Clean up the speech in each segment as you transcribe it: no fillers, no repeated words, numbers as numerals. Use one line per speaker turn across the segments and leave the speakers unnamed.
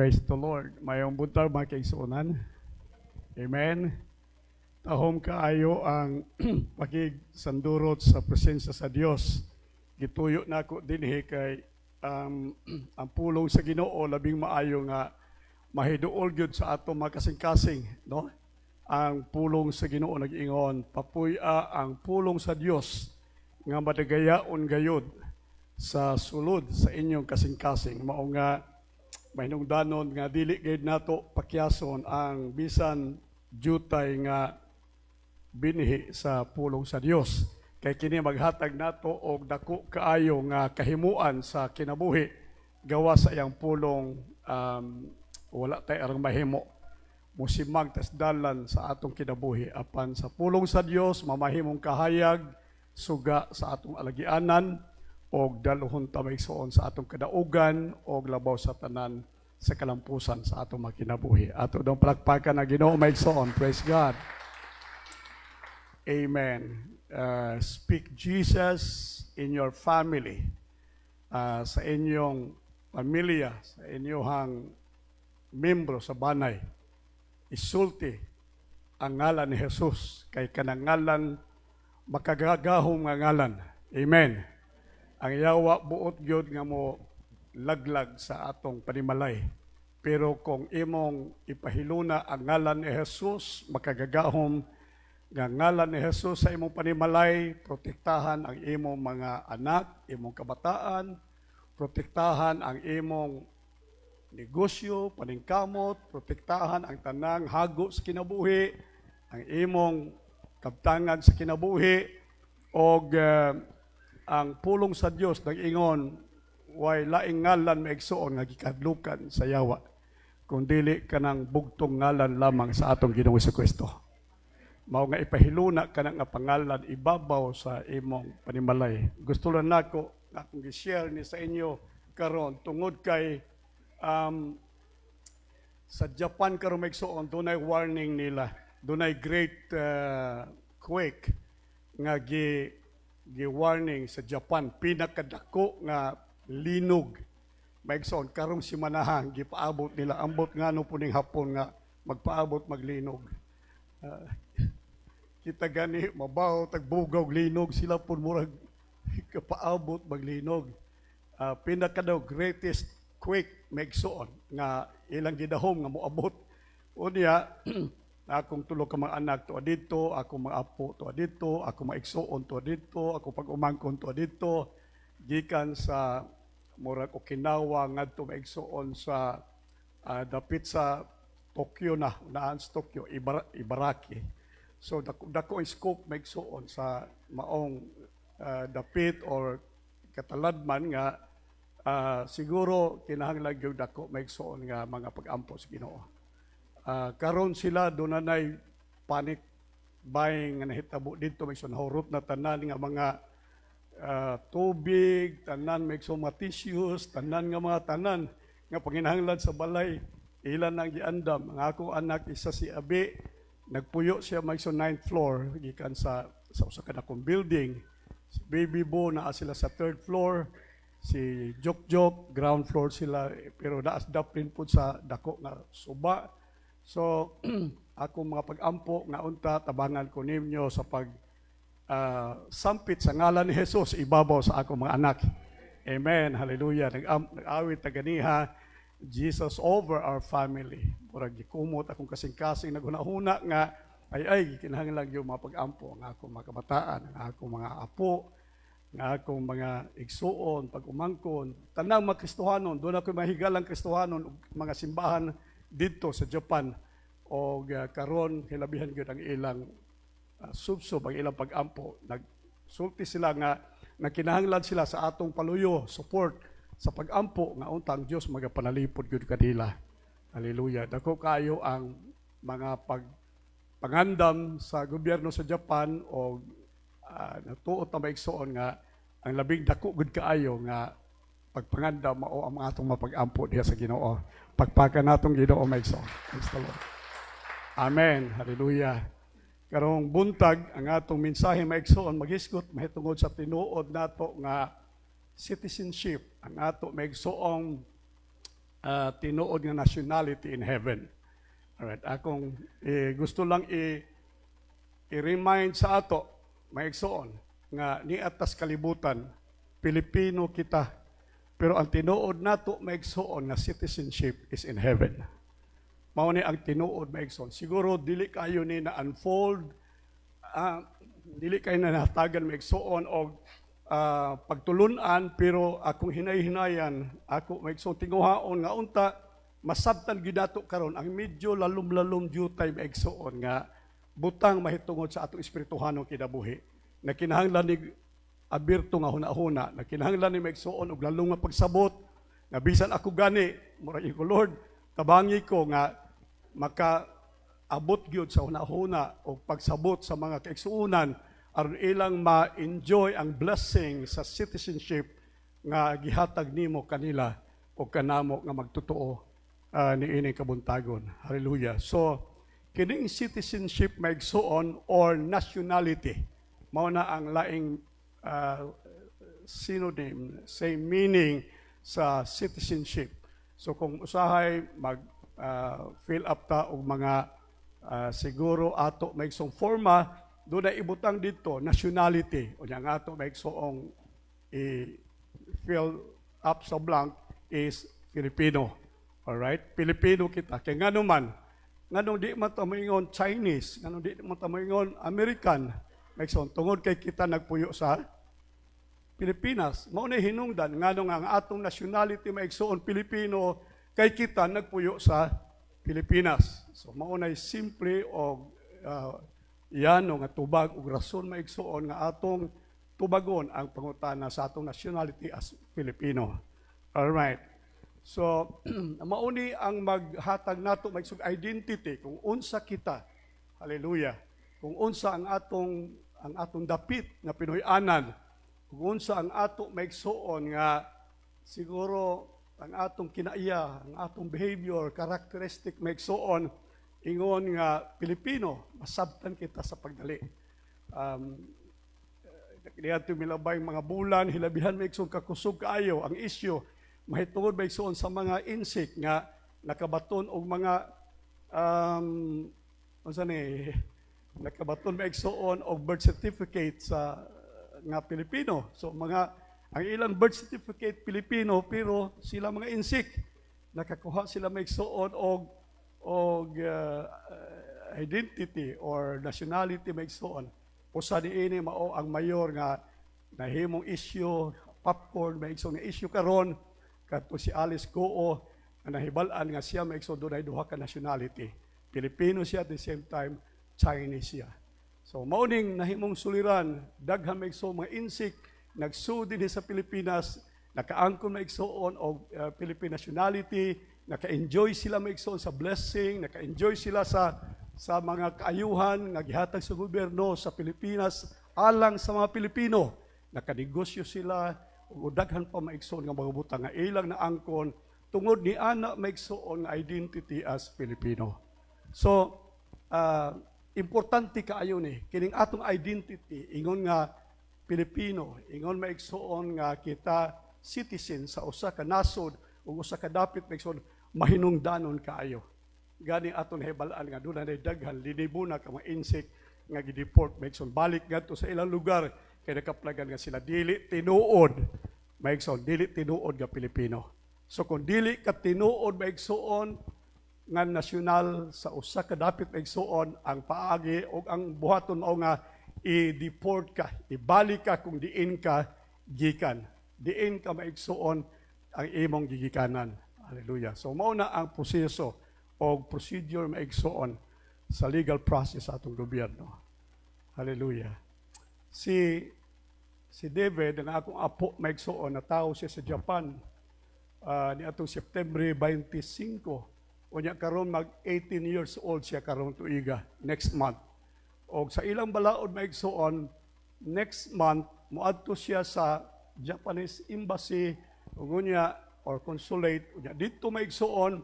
Praise the Lord. Mayong buntar mga kaigsuonan. Amen. Tahom kaayo ang pakigsandurot sa presensya sa Dios. Gituyo na ako dinhi kay ang pulong sa Ginoo labing maayo nga mahiduol gyud sa ato mga kasing-kasing, no? Ang pulong sa Ginoo nag-ingon, papuy-a ang pulong sa Dios nga madagayaon gayud sa sulod sa inyong kasing-kasing. Mao nga mahinungdanon nga dili gayud nato pakyason ang bisan jutay nga binhi sa pulong sa Dios. Kay kini maghatag nato og dako kaayo nga kahimuan sa kinabuhi gawa sa iyang pulong. Wala tay arang mahimo musimag tas dalan sa atong kinabuhi apan sa pulong sa Dios mamahimong kahayag suga sa atong alagianan og daluhon ta maigsoon sa atong kadaugan og labaw sa tanan sa kalampusan sa atong mga kinabuhi. Ato dong palakpakan na Ginoo maigsoon. Praise God. Amen. Speak Jesus in your family, sa inyong pamilya, sa inyong membro sa banay. Isulti ang ngalan ni Jesus kay kanang ngalan makagagahom nga ngalan. Amen. Ang yawa buot gyud nga mo laglag sa atong panimalay. Pero kung imong ipahiluna ang ngalan ni Jesus, makagagahom nga ngalan ni Jesus sa imong panimalay, protektahan ang imong mga anak, imong kabataan, protektahan ang imong negosyo, paningkamot, protektahan ang tanang hago sa kinabuhi, ang imong kabtangan sa kinabuhi, og ang pulong sa Dios nag-ingon way laing ngalan maigsuon nga gikadlukan sa yawa kung dili kanang bugtong ngalan lamang sa atong Ginoong Jesucristo. Mao nga ipahiluna kanang nga pangalan ibabaw sa imong panimalay. Gusto lang nako nga akong gi-share ni sa inyo karon tungod kay sa Japan karon maigsuon dunay warning nila, dunay great quake nga gi-warning sa Japan, pinakadako nga linog maigsoon karong simanahan gipaabot nila ambot ngano puning hapon nga magpaabot maglinog. Kita gani mabaw tagbugaw linog sila pun murag kapaabot maglinog. Pinakadaw greatest quake maigsoon nga ilang gidahom nga moabot unya. Akong tulo ka mga anak to dito, akong mga apo to dito, akong maigsoon to dito, akong pag-umangkon to dito, gikan sa murag Okinawa ngadto maigsoon sa dapit sa Tokyo naan sa Tokyo, Ibaraki. So dako scope maigsoon sa maong dapit or kataladman nga siguro kinahanglan gyud dako maigsoon nga mga pag-ampo sa Ginoo. Karon sila dunay panic buying nga nahitabo dito may sunhurot na tanan nga mga tubig, tanan may mga tissues, tanan nga mga tanan nga panginahanglan sa balay ilan ang giandam. Ang akong anak isa si Abi nagpuyo siya may 9th floor gikan sa usa ka dakong building. Si Baby Bo naa sila sa 3rd floor, si Jok ground floor sila pero naas daplin pud sa dako nga suba. So, akong mga pag-ampo nga unta, tabangan ko ninyo sa sampit sa ngalan ni Jesus, ibabaw sa akong mga anak. Amen. Hallelujah. Nag-awit na ganiha, Jesus over our family. Murag gikumot akong kasing-kasing naghuna-huna nga, kinahanglan yung mga pag-ampo, nga akong mga kabataan, nga akong mga apo, nga akong mga igsuon, pag-umangkon. Tanang mga Kristohanon, doon ako mahigalang Kristohanon, mga simbahan dito sa Japan o karon hilabihan gyud ang ilang subsob ang ilang pag-ampo. Nagsulti sila nga kinahanglan sila sa atong paluyo support sa pag-ampo nga untang Dios magapanalipod gyud kanila. Hallelujah. Dako kayo ang mga pangandam sa gobyerno sa Japan o natuot na maigsoon nga ang labing dako gud kaayo nga pagpangandam mao ang atong mapag-ampo diha sa Ginoo. Pagpakan natong Ginoo maigsoon. Praise the Lord. Amen. Hallelujah. Karong buntag ang atong mensahe maigsoon magisgot mahitungod sa tinuod nato nga citizenship. Ang ato maigsoong tinuod nga nationality in heaven. Alright, akong gusto lang i-remind sa ato, maigsoon, nga ni atas kalibutan, Pilipino kita, pero ang tinuod nato maigsoon nga citizenship is in heaven. Mao ni ang tinuod maigsoon. Siguro dili kayo ni na-unfold, dili kayo na natagan maigsoon og pagtulunan, pero akong hinay-hinayan, ako maigsoon tinguhaon nga unta, masabtan gidato karon ang medyo lalum-lalum jutay maigsoon nga butang mahitungod sa atong espirituhanong kinabuhi. Na kinahanglan ni abirto nga huna-huna, na kinahanglan ni maigsoon og lalong nga pagsabot, nga bisan ako gani, murag ko Lord, tabangi ko nga makaabot gyud sa huna-huna o pagsabot sa mga kaigsuunan aron ilang ma-enjoy ang blessing sa citizenship nga gihatag nimo kanila o kanamo nga magtotoo niining kabuntagon. Hallelujah. So kining citizenship maigsuon or nationality mao na ang laing synonym, same meaning sa citizenship. So kung usahay mag-fill up ta og mga siguro ato maigsong forma, doon na ibutang dito, nationality. O yang ato maigsoong i-fill up sa blank is Filipino. Alright? Filipino kita. Kaya nga naman, nga nung di man tamoingon Chinese, nga nung di man tamoingon American, maigsoon, tungod kay kita nagpuyo sa Pilipinas. Mao na hinungdan, nga nung ang atong nationality maigsoon Pilipino, kay kita nagpuyo sa Pilipinas. So maunay simple o yano nga tubag ug rason maigsuon nga atong tubagon ang pangutana sa atong nationality as Filipino. All right. So mauni ang maghatag nato maigsoong identity kung unsa kita. Hallelujah. Kung unsa ang atong dapit nga Pinoy-anan, kung unsa ang ato maigsuon nga siguro ang atong kinaiya, ang atong behavior, characteristic maigsuon, ingon nga Pilipino, masabtan kita sa pagdali. Diyan milabay mga bulan, hilabihan maigsuon kakusog kaayo, ang isyu, mahitungod maigsuon sa mga insik nga nakabaton og mga nakabaton maigsuon og birth certificate sa nga Pilipino. So ang ilang birth certificate Pilipino, pero sila mga insik, nakakuha sila maigsuon og identity or nationality maigsuon. Usa niini mao ang mayor nga nahimong issue, popcorn maigsuon nga issue karon kadto si Alice Goo nga nahibal-an nga siya maigsuon dunay duha ka nationality. Pilipino siya at the same time Chinese siya. So mao ning nahimong suliran, daghan maigsuon mga insik nagsudi din sa Pilipinas, nakaangkon maigsuon og Philippine nationality, naka-enjoy sila maigsuon sa blessing, naka-enjoy sila sa mga kaayuhan nga gihatag sa gobyerno sa Pilipinas alang sa mga Pilipino. Nakanegosyo sila ug daghan pa maigsuon nga mga butang nga ilang naangkon tungod ni ana maigsuon nga identity as Filipino. So importante kaayo ni kining atong identity ingon nga Pilipino, ingon maigsuon nga kita citizen sa usa ka nasod ug usa ka dapit maigsuon mahinungdanon kaayo. Gani aton hibalaan nga dunay daghan linibuna ka mga insik nga gideport maigsuon balik ngadto sa ilang lugar kay nakaplagan nga sila dili tinuod maigsuon dili tinuod nga Pilipino. So kung dili ka tinuod maigsuon nga nasyonal sa usa ka dapit maigsuon, ang paagi o ang buhaton mao nga i-deport ka, ibalik ka kung diin ka gikan. Diin ka maigsuon ang imong gigikanan. Hallelujah. So mao na ang proseso o procedure maigsuon sa legal process sa atong gobyerno. Hallelujah. Si David, ang akong apo maigsuon, natawo siya sa Japan ni atong September 25. Unya karon mag 18 years old siya karon tuiga next month. O sa ilang balaod maigsuon, next month moadto siya sa Japanese embassy unya or consulate unya dito maigsuon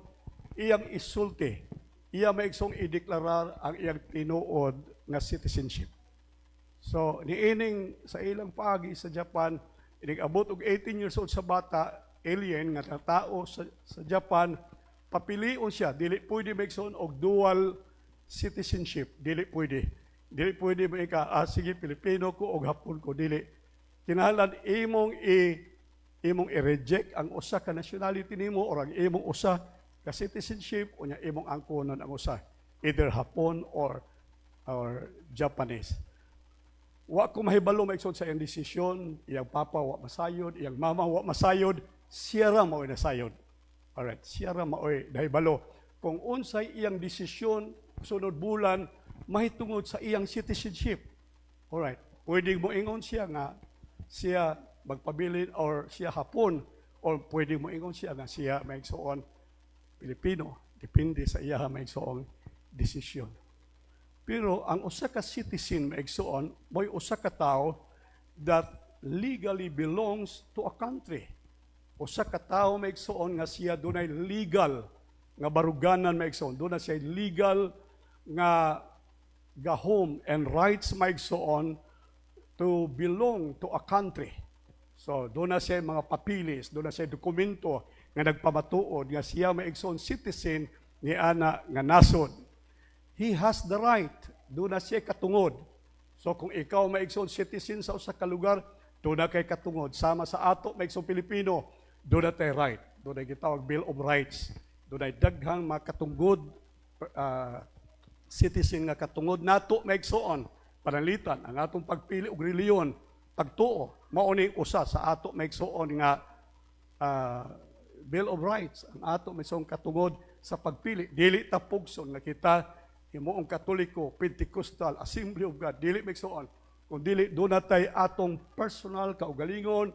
iyang isulti, iya maigsuong ideklarar ang iyang tinuod nga citizenship. So niining sa ilang paagi sa Japan, inig-abot og 18 years old sa bata, alien nga tao sa Japan, papilion siya, dili pwede maigsoon og dual citizenship, dili pwede. Dili pwede mo sige, Pilipino ko o Hapon ko, dili. Kinahanglan imong i-reject ang usa ka nationality nimo or ang imong usa ka citizenship o nya imong angkonon ang usa, either Hapon or Japanese. Wa ko mahibalo maigsoon sa iyang desisyon, iyang papa wa masayod, iyang mama wa masayod, siya ra mao'y nasayod. Alright, siya ra mao'y nahibalo. Kung unsay iyang desisyon sunod bulan, mahitungod sa iyang citizenship. Alright, pwede mo ingon siya nga siya magpabilin or siya Hapon, or pwede mo ingon siya nga siya maigsoon Pilipino. Depende sa iya maigsoong desisyon. Pero ang usa ka citizen maigsoon, mo'y usa ka tao that legally belongs to a country. Usa ka tao maigsoon nga siya dunay legal nga baruganan maigsoon, dunay siya legal nga gahom and rights maigsoon to belong to a country. So, doon na siya mga papilis, doon na siya dokumento nga nagpamatuod nga siya maigsoon citizen ni ana nga nasod. He has the right, doon na siya katungod. So, kung ikaw maigsoon citizen sa usa ka lugar, doon na kay katungod. Sama sa ato maigsoon Pilipino, doon na tayo right. Doon na gitawag Bill of Rights. Doon na daghang makatunggod citizen nga katungod nato maigsoon panalitan ang atong pagpili og reliyon pagtuo mao ning usa sa ato maigsoon nga Bill of Rights ang ato maigsoon katungod sa pagpili. Dili ta pugson nga kita himuong Katoliko, Pentecostal, Assembly of God, dili maigsoon kun dili do natay atong personal kaugalingon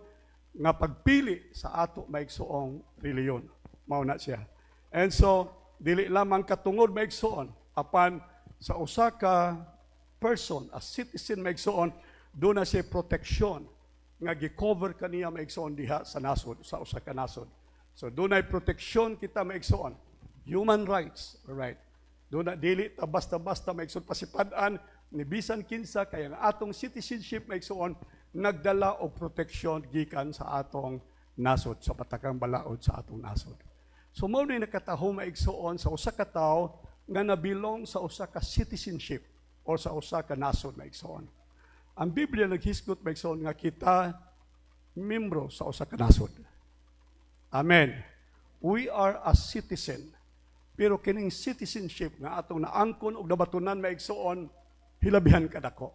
nga pagpili sa ato maigsoong reliyon. Mao na siya. And so dili lamang katungod maigsoon apan sa usa ka person, a citizen maigsoon, doon na siya proteksyon nga gi-cover kaniya maigsoon diha sa nasod, sa usa ka nasod. So doon ay proteksyon kita maigsoon. Human rights, right? Doon na dili ta basta-basta maigsoon pasipad-an ni bisan kinsa kaya ang atong citizenship maigsoon nagdala og proteksyon gikan sa atong nasod, sa patakang balaod sa atong nasod. So mao ni nakataho maigsoon sa usa ka tawo nga nabilong sa usa ka citizenship o sa usa ka nasod maigsoon. Ang Biblia naghisgot maigsoon nga kita membro sa usa ka nasod. Amen. We are a citizen. Pero kining citizenship nga atong naangkon og nabatunan maigsoon, hilabihan ka dako.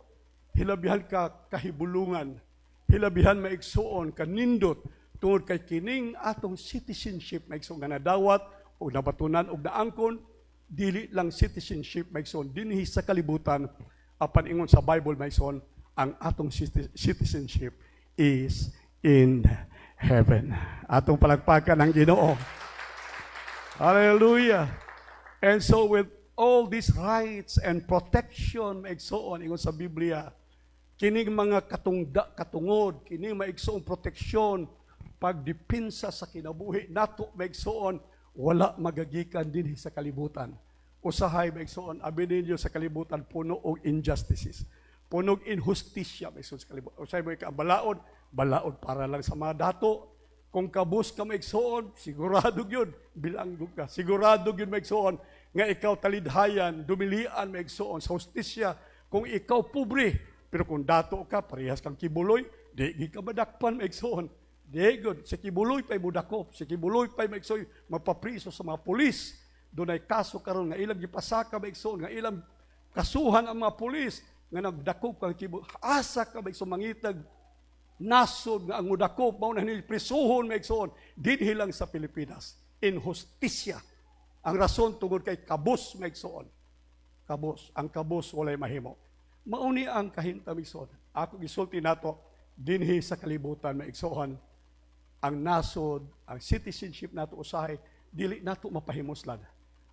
Hilabihan ka kahibulungan. Hilabihan maigsoon kanindot tungod kay kining atong citizenship maigsoon nga nadawat og nabatunan og naangkon, dili lang citizenship maigsoon dinhi sa kalibutan apan ingon sa Bible maigsoon ang atong citizenship is in heaven. Atong palagpakan ang Ginoo. Hallelujah. And so with all these rights and protection maigsoon ingon sa Biblia, kining mga katungod, kining maigsoong proteksyon, pagdepensa sa kinabuhi nato maigsoon, wala magagikan din sa kalibutan. Usahay maigsoon, abi ninyo sa kalibutan puno og injustices. Puno og injustisya maigsoon sa kalibutan. Usahay mo ka balaod, balaod para lang sa mga dato. Kung kabus ka maigsoon, sigurado gyud bilanggo ka. Sigurado gyud maigsoon nga ikaw talidhayan, dumilian maigsoon sa hustisya. Kung ikaw pobre, pero kung dato ka, parehas kang kibuloy, di ka madakpan maigsoon. Di good, si kibuloy pa'y budakop, si kibuloy pa'y maigsoon, mapapriso sa mga pulis. Doon ay kaso karon nga ilang gipasaka maigsoon, nga ilang kasuhan ang mga pulis, nga nagdakop kang kibuloy. Asa ka maigsoon mangitag nasod nga ang mudakop, mao na prisuhon maigsoon, dinhi lang sa Pilipinas. Injustisya. Ang rason tungod kay kabus maigsoon. Kabus. Ang kabus walay mahimo. Mauni ang kahinta maigsoon. Ako gisulti nato, dinhi sa kalibutan maigsoon, ang nasod, ang citizenship nato usahay, dili nato mapahimuslan.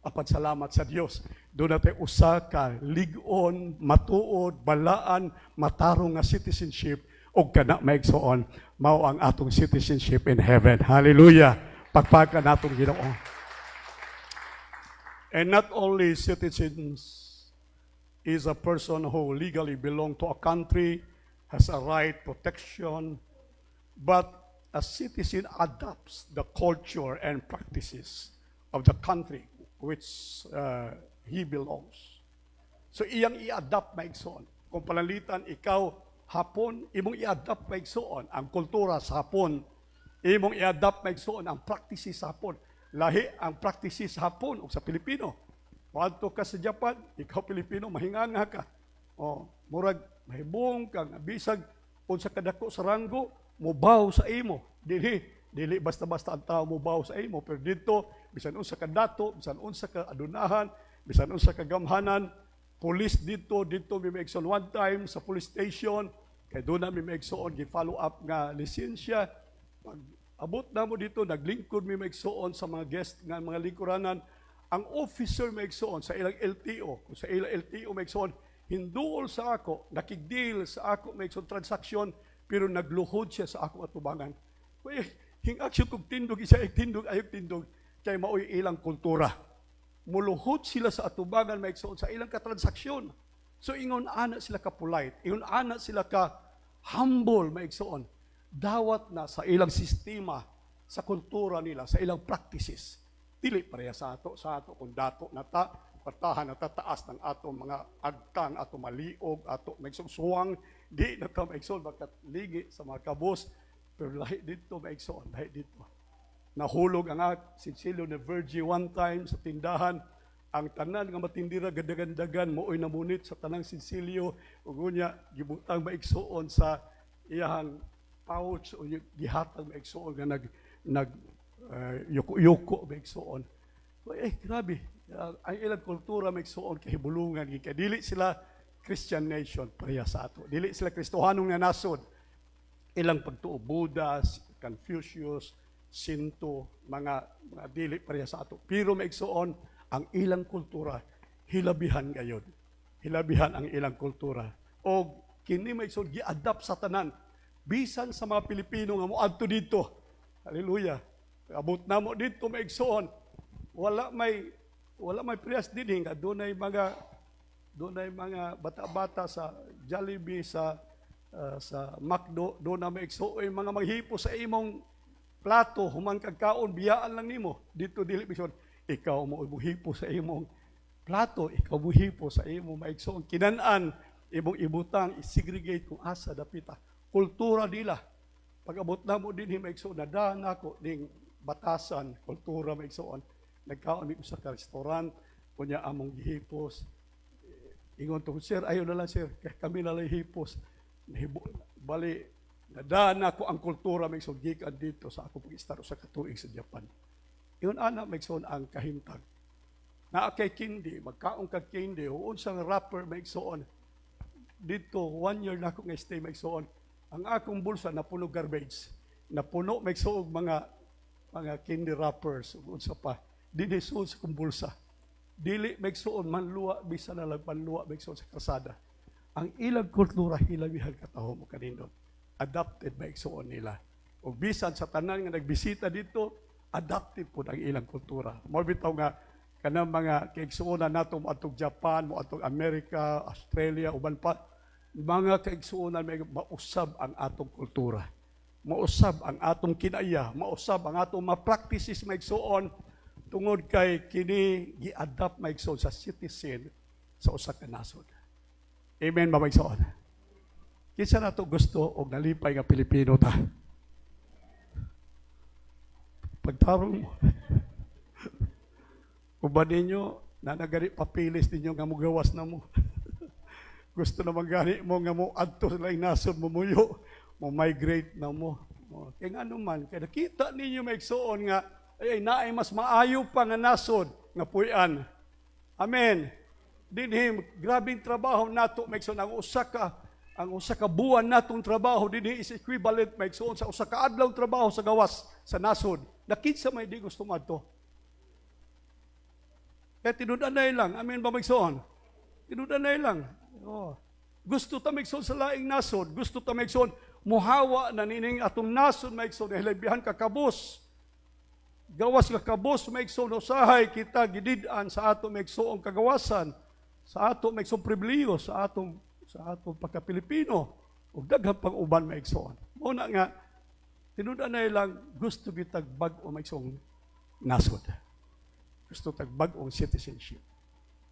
Apan salamat sa Dios. Doon natin usa ka ligon, matuod, balaan, matarong nga citizenship o kana maigsoon, mao ang atong citizenship in heaven. Hallelujah. Pagpaka natong Ginoo. And not only citizens is a person who legally belong to a country, has a right, protection, but a citizen adopts the culture and practices of the country which he belongs. So iyang i-adapt maigsoon. Kung palalitan ikaw Hapon, imong i-adapt maigsoon ang kultura sa Hapon. Imong i-adapt maigsoon ang practices sa Hapon. Lahi ang practices sa Hapon o sa Pilipino. Wadto ka sa Japan, ikaw Pilipino, mahinganga ka. O, murag mahibong kang bisag unsa kadako sa ranggo, mubaw sa imo. Dili basta-basta ang tao mubaw sa imo, pero dito bisan unsa ka dato, bisan unsa ka adunahan, bisan unsa ka gamhanan, police dito may maigsoon one time sa police station, kay doon na may maigsoon gi-follow up nga lisensya. Pag abot na mo dito, naglingkod may maigsoon sa mga guest nga mga lingkuranan, ang officer maigsoon sa ilang LTO, kung sa ilang LTO maigsoon, hinduol sa ako, nakigdeal sa ako maigsoon transaksyon, pero nagluhod siya sa ako atubangan. Hing-aksyon kong tindog, isa ay tindog, ayok tindog, kay maoy ilang kultura. Muluhod sila sa atubangan maigsoon sa ilang katransaksyon. So ingon ana sila ka polite, ingon ana sila ka humble maigsoon. Dawat na sa ilang sistema, sa kultura nila, sa ilang practices. Dili pareha sa ato kung dato na patahan na tataas ng ato mga agtang, ato maliog, ato maigsoon suwang, di na ta maigsoon bakat ligi sa mga kabos, pero lahi dito maigsoon, lahi dito. Nahulog ang Cecilio de Vergi one time sa tindahan, ang tanan nga matindira gadagandagan mooy namunit sa tanang Cecilio, ug unya gibutang maigsoon sa iyang pouch o gihatag maigsoon nga nag yuko maigsoon. Grabe. Ang ilang kultura maigsoon kahibulungan, kay dili sila Christian nation pareha sa ato. Dili sila Kristohanong nga nasod. Ilang pagtuo Buddha, Confucius, Shinto, mga dili pareha sa ato. Pero maigsoon ang ilang kultura hilabihan gayon. Hilabihan ang ilang kultura. O kini maigsoon gi-adapt sa tanan. Bisan sa mga Pilipino nga moadto dito. Hallelujah. Abot na mo dito maigsoon. Wala may priyas din nga dunay mga bata-bata sa Jollibee, sa McDo, doon na maigsoon mga maghipo sa imong plato, humang kagkaon, biyaan lang nimo. Dito dili bison, ikaw mo buhipo sa imong plato, ikaw buhipo sa imong maigsoon kinanan, imong ibutang i-segregate kung asa dapita. Kultura nila. Pag abot na mo din maigsoon, nadaan ako ding batasan, kultura maigsoon. Nagkaon mi sa restaurant, kunya among gihipos. Ingon to, sir, ayaw na lang sir, kaya kami na lang hipos. Bali, nadaan ako ang kultura maigsoon gikan dito sa ako pag-istaro sa katuig sa Japan. Ingon ana maigsoon ang kahintag. Naa kay kindi, magkaon kag kindi, unsang rapper maigsoon. Dito 1 year na ako nga stay maigsoon. Ang akong bulsa napuno garbage. Napuno maigsoon mga candy wrappers ug unsa pa. Dili suod sa kong bulsa. Dili maigsoon manluwa bisan na lang panluwa maigsoon sa kalsada. Ang ilang kultura hilabihan kataho mo kanindot. Adapted maigsoon nila. Ug bisan sa tanan nga nagbisita dito, adapted po ang ilang kultura. Mao bitaw nga kanang mga kaigsuonan nato mo atong Japan, mo atong Amerika, Australia, uban pa mga kaigsuonan may mausab ang atong kultura. Mausab ang atong kinaya, mausab ang atong mga practices maigsuon tungod kay kini gi-adapt maigsuon sa citizen sa usa ka nasod. Amen ba maigsuon? Kinsa nato gusto og nalipay nga Pilipino ta? Pagtarong mo. Uban ninyo na nagari papilis ninyo nga mugawas na mo. Gusto naman gani mo nga mo adto sa laing nasod mo muyo, mo migrate na mo. Kaya nga naman, kaya nakita ninyo maigsoon nga, ay naay mas maayo pa nga nasod nga puyan. Amen. Dinhi, grabing trabaho nato maigsoon ang usa ka buwan natong trabaho dinhi is equivalent maigsoon sa usa ka adlaw trabaho sa gawas sa nasod. Nakinsa may di gusto madto. Kaya tinudanay lang. Amen ba maigsoon? Tinudanay lang. Oh. Gusto ta maigsoon sa laing nasod, gusto ta maigsoon muhawa na nining atong nasod maigsoon hilabihan ka kabus. Gawas ka kabus maigsoon usahay kita gidid-an sa ato maigsoon kagawasan, sa ato maigsoon pribilehiyo, sa atong pagka-Pilipino ug daghang pang uban maigsoon. Mao na nga Tinuda na ilang gusto kitag bag-o magsong nasod. Gusto tag bag-ong citizenship.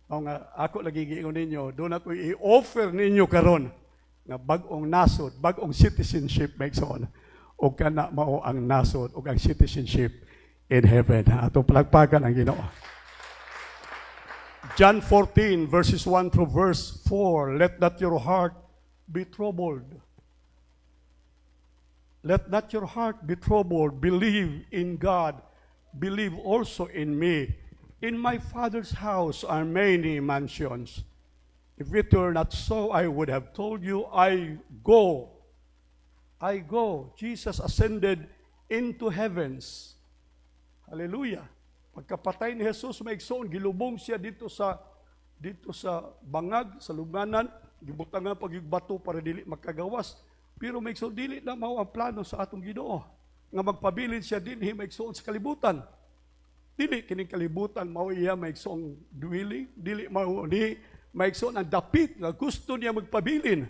O nga, ako lagi giingon ninyo, doon ako i-offer ninyo karon nga bag-ong nasod, bag-ong citizenship maigsoon. O kana mao ang nasod o ang citizenship in heaven. Ato palagpagan ang Ginoo. John 14 verses 1 through verse 4, let not your heart be troubled. Let not your heart be troubled. Believe in God. Believe also in me. In my Father's house are many mansions. If it were not so, I would have told you, I go. I go. Jesus ascended into heavens. Hallelujah. Pagkapatay ni Jesus, maigsoon, gilubong siya dito sa bangag, sa luganan, gibutangan pagigbato para dili makagawas. Pero maigsoon, dili na mao ang plano sa atong Ginoo nga magpabilin siya dinhi maigsoon sa kalibutan. Dili kining kalibutan mao iya maigsoong dwelling, dili mao ni maigsoon ang dapit nga gusto niya magpabilin.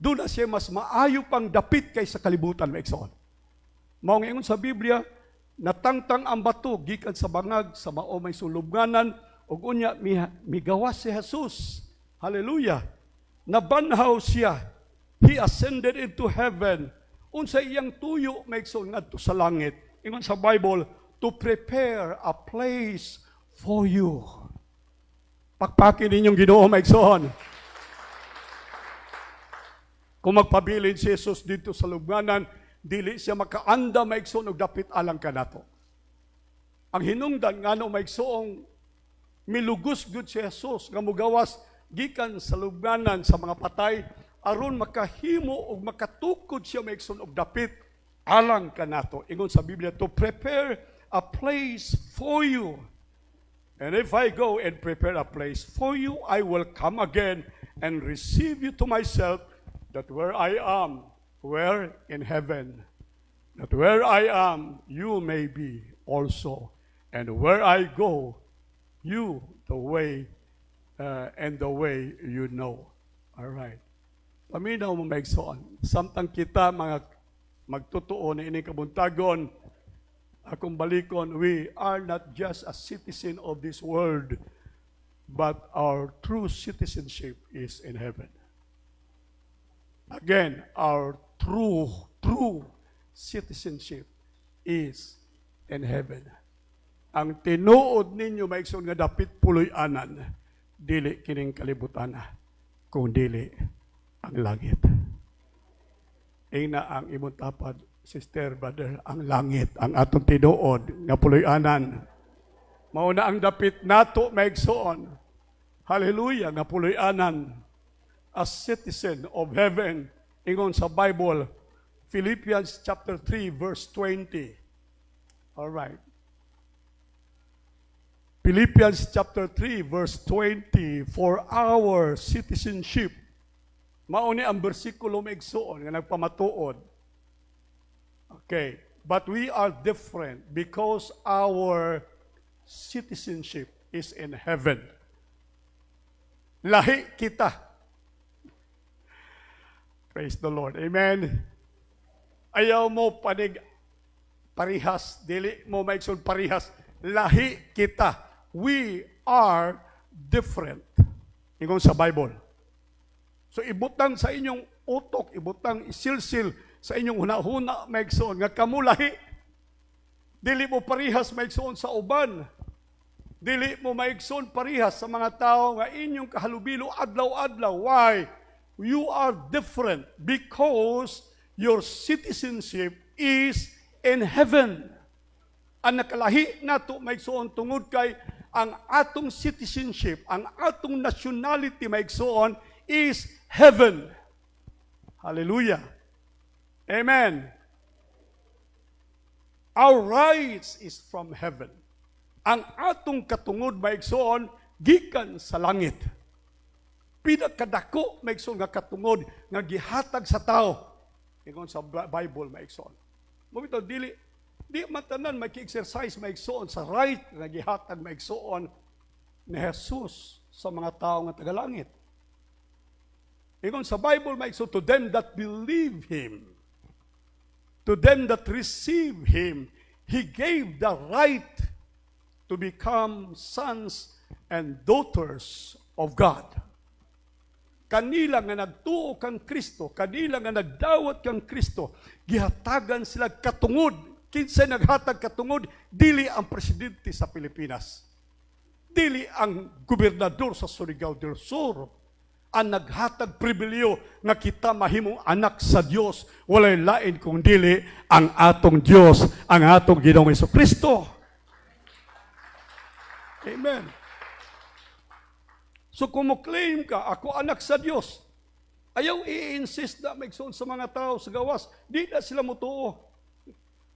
Doon na siya mas maayo pang dapit kaysa kalibutan maigsoon. Mao nga ingon sa Biblia, natangtang ang bato gikan sa bangag sa mao may sulubnganan ug unya migawas si Jesus. Hallelujah. Nabanhaw siya. He ascended into heaven. Unsa iyang tuyo maigsoon ngadto sa langit. Ingon sa Bible, to prepare a place for you. Pakpakin ninyong Ginoo maigsoon. Kung magpabilin si Jesus dito sa lubnganan, dili siya makaanda maigsoon og dapit alang kanato. Ang hinungdan ngano maigsoong milugos gud si Jesus nga mugawas gikan sa lubnganan sa mga patay aron makahimo og makatukod siya maigsoon og dapit alang kanato. Ingon sa Biblia, to prepare a place for you. And if I go and prepare a place for you, I will come again and receive you to myself, that where I am, where in heaven, that where I am, you may be also. And where I go, you the way and the way you know. All right. Paminaw mo maigsoon. Samtang kita mga magtutuo na ining kabuntagon, akong balikon, we are not just a citizen of this world, but our true citizenship is in heaven. Again, our true citizenship is in heaven. Ang tinuod ninyo maigsoon nga dapit puloy-anan, dili kining kalibutan, kung dili ang langit. Ina ang imong tapad, sister, brother, ang langit, ang atong tinuod nga puloy-anan. Mao na ang dapit nato maigsoon. Hallelujah, nga puloy-anan. As citizen of heaven, ingon sa Bible, Philippians chapter 3 verse 20. All right. Philippians chapter 3 verse 20, for our citizenship. Mao ni ang bersikulo maigsoon nga nagpamatuod. Okay, but we are different because our citizenship is in heaven. Lahi kita. Praise the Lord. Amen. Ayaw mo parihas, dili mo maigsoon parihas. Lahi kita. We are different. Ingon sa Bible. So ibutang sa inyong utok, ibutang isilsil sa inyong hunahuna maigsoon nga kamo lahi. Dili mo parihas maigsoon sa uban. Dili mo maigsoon parihas sa mga tao nga inyong kahalubilo adlaw-adlaw. Why? You are different because your citizenship is in heaven. Ang nakalahi nato maigsoon tungod kay ang atong citizenship, ang atong nationality maigsoon is heaven. Hallelujah. Amen. Our rights is from heaven. Ang atong katungod maigsoon gikan sa langit. Pinakadako maigsoon nga katungod nga gihatag sa tao. Ingon sa Bible maigsoon. Mo bitaw di matanan maki-exercise maigsoon sa right nga gihatag maigsoon ni Jesus sa mga tao nga tagalangit. Ingon sa Bible maigsoon, to them that believe Him. To them that receive Him, He gave the right to become sons and daughters of God. Kanila nga nagtuo kang Kristo, kanila nga nagdawat kang Kristo, gihatagan sila katungod. Kinsay naghatag katungod, dili ang presidente sa Pilipinas. Dili ang gobernador sa Surigao del Sur. Ang naghatag pribilyo nga kita mahimong anak sa Dios, walay lain kung dili ang atong Dios, ang atong Ginoong Jesucristo. Amen. So kung mo claim ka, ako anak sa Dios, ayaw i-insist na maigsoon sa mga tao sa gawas, di na sila mutuo.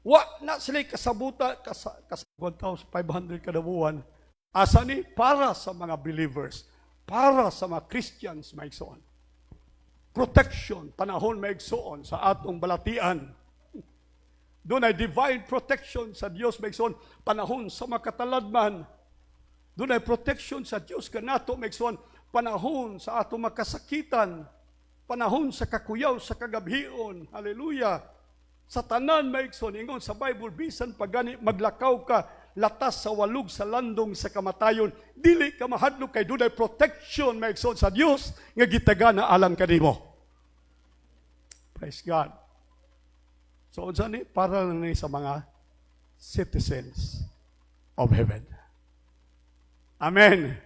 Wa na sila kasabuta, 1,500 kada buwan. Asa ni? Para sa mga believers. Para sa mga Christians, maigsoon. Protection, panahon maigsoon sa atong balatian. Doon ay divine protection sa Diyos, maigsoon, panahon sa makataladman. Doon ay protection sa Diyos kanato, maigsoon, panahon sa atong makasakitan, panahon sa kakuyaw, sa kagabhion. Hallelujah. Sa tanan, maigsoon, ingon sa Bible, bisan pagani maglakaw ka, latas sa walog sa landong sa kamatayon, dili ka mahadlok kay dunay protection maigsoon sa Dios nga gitagana alang kanimo. Praise God. So unsa ni para lang ni sa mga citizens of heaven. Amen.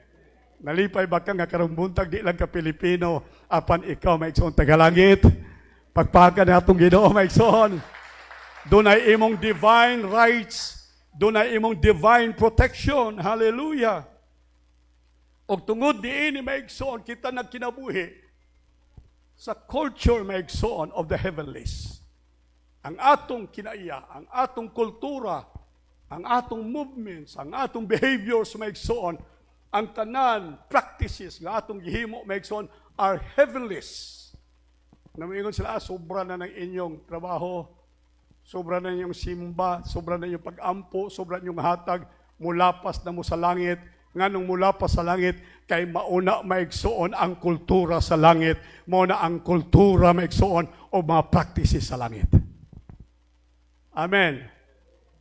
Nalipay ba ka nga karong buntag di lang ka Pilipino apan ikaw maigsoon tagalangit. Pagpakan natong Ginoo maigsoon. Dunay imong divine rights. Doon ay imong divine protection. Hallelujah. O tungod diin ni maigsoon, kita nagkinabuhi sa culture maigsoon of the heavenlies. Ang atong kinaiya, ang atong kultura, ang atong movements, ang atong behaviors maigsoon, ang tanan, practices nga atong gihimo maigsoon are heavenlies. Namingon sila, sobra na ng inyong trabaho, sobra na inyong simba, sobra na inyong pag-ampo, sobra na inyong hatag, mulapas na mo sa langit. Nganong mulapas sa langit, kay mauna maigsoon ang kultura sa langit. Mauna ang kultura maigsoon o mga practices sa langit. Amen.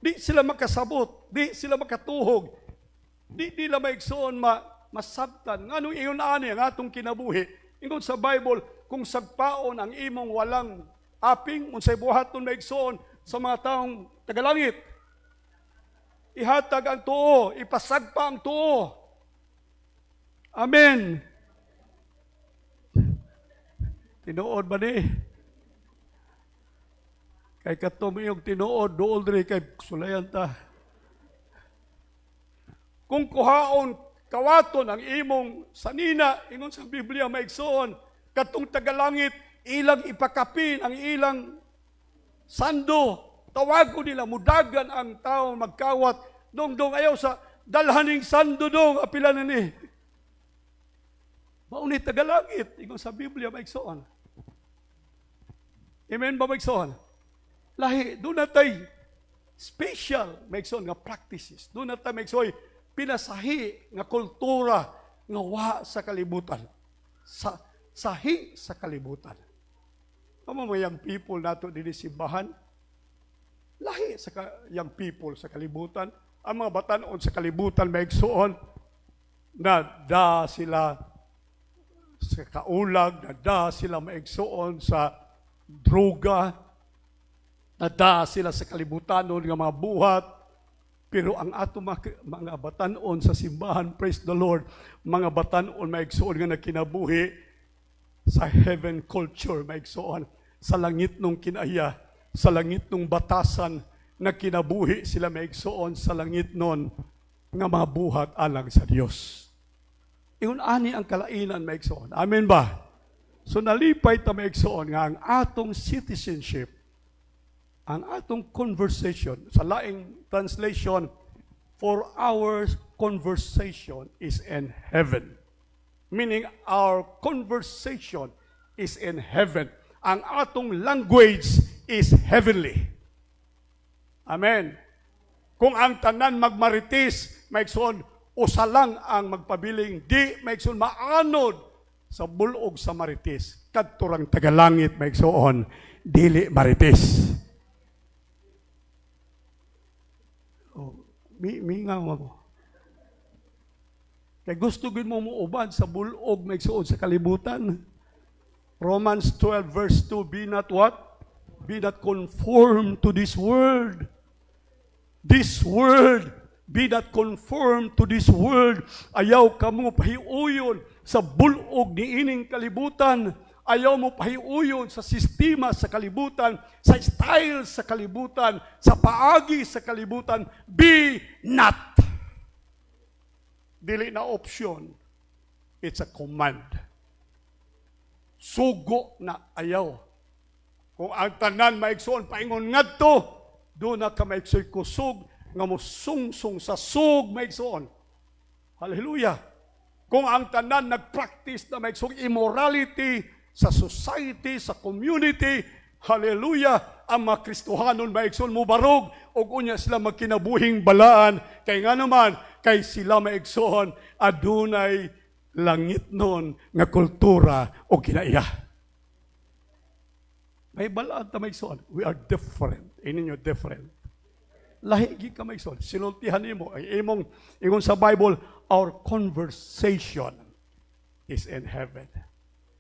Di sila makasabot, di sila makatuhog, di nila maigsoon masabtan. Nganong iyon ani ang atong kinabuhi. Ingon sa Bible, kung sagpaon ang imong walang aping, unsay buhaton maigsoon, sa mga taong tagalangit. Ihatag ang tuo, ipasagpa ang tuo. Amen. Tinuod ba ni? Kay katumiyog tinuod, dool diri kay sulayan ta. Kung kuhaon, kawaton ang imong sanina, ingon sa Biblia maigsoon, katong tagalangit, ilang ipakapin ang ilang sando, tawago nila, mudagan ang tao magkawat, dong ayaw sa dalhaning sando dong, apila na ni. Maunit tagalangit, ingon sa Biblia, maigsoon. Amen ba maigsoon? Lahi, doon natay special, maigsoon, nga practices. Doon natay maigsoon, pinasahi nga kultura, nga wa sa kalibutan. Sahi sa kalibutan. Ang mga young people nato din simbahan, lahi sa young people sa kalibutan, ang mga batanon sa kalibutan maigsoon, na da sila sa kaulag, na da sila maigsoon sa droga, na da sila sa kalibutanon nga mga buhat, pero ang ato mga batanon sa simbahan, praise the Lord, mga batanon maigsoon nga nakinabuhi sa heaven culture maigsoon, sa langit nung kinaya, sa langit nung batasan na kinabuhi sila maigsoon sa langit nun nga mga buhat alang sa Dios. Iyon ani ang kalainan maigsoon. Amen ba? So nalipay ta maigsoon nga ang atong citizenship, ang atong conversation, sa laing translation, for our conversation is in heaven. Meaning our conversation is in heaven. Ang atong language is heavenly. Amen. Kung ang tanan magmaritis, maigsoon, usa lang ang magpabiling, di maigsoon maanod sa bulog sa maritis. Kadturang tagalangit maigsoon, dili maritis. mingaw mo. Kaya gusto gid mo muubad sa bulog may suod sa kalibutan. Romans 12 verse 2, be not what? Be not conformed to this world. This world, be not conformed to this world. Ayaw ka mo pahiuyon sa bulog ni ining kalibutan. Ayaw mo pahiuyon sa sistema sa kalibutan, sa style sa kalibutan, sa paagi sa kalibutan. Be not. Dili na option. It's a command. Sugo na ayaw. Kung ang tanan maigsoon, paingon ngadto, doon na ka maigsoy kusog, nga mo sungsong sa sug maigsoon. Hallelujah. Kung ang tanan nagpractice na maigsoong immorality sa society, sa community, hallelujah, ang mga Kristohanon maigsoon mo barog, o unya sila magkinabuhing balaan, kay nga naman, kay sila maigsoon, adunay langit nun nga kultura o kinaiya. May balaan ta maigsoon. We are different. Ininyo different. Lahigi ka maigsoon. Sinultihan nimo ay ingon sa Bible, our conversation is in heaven.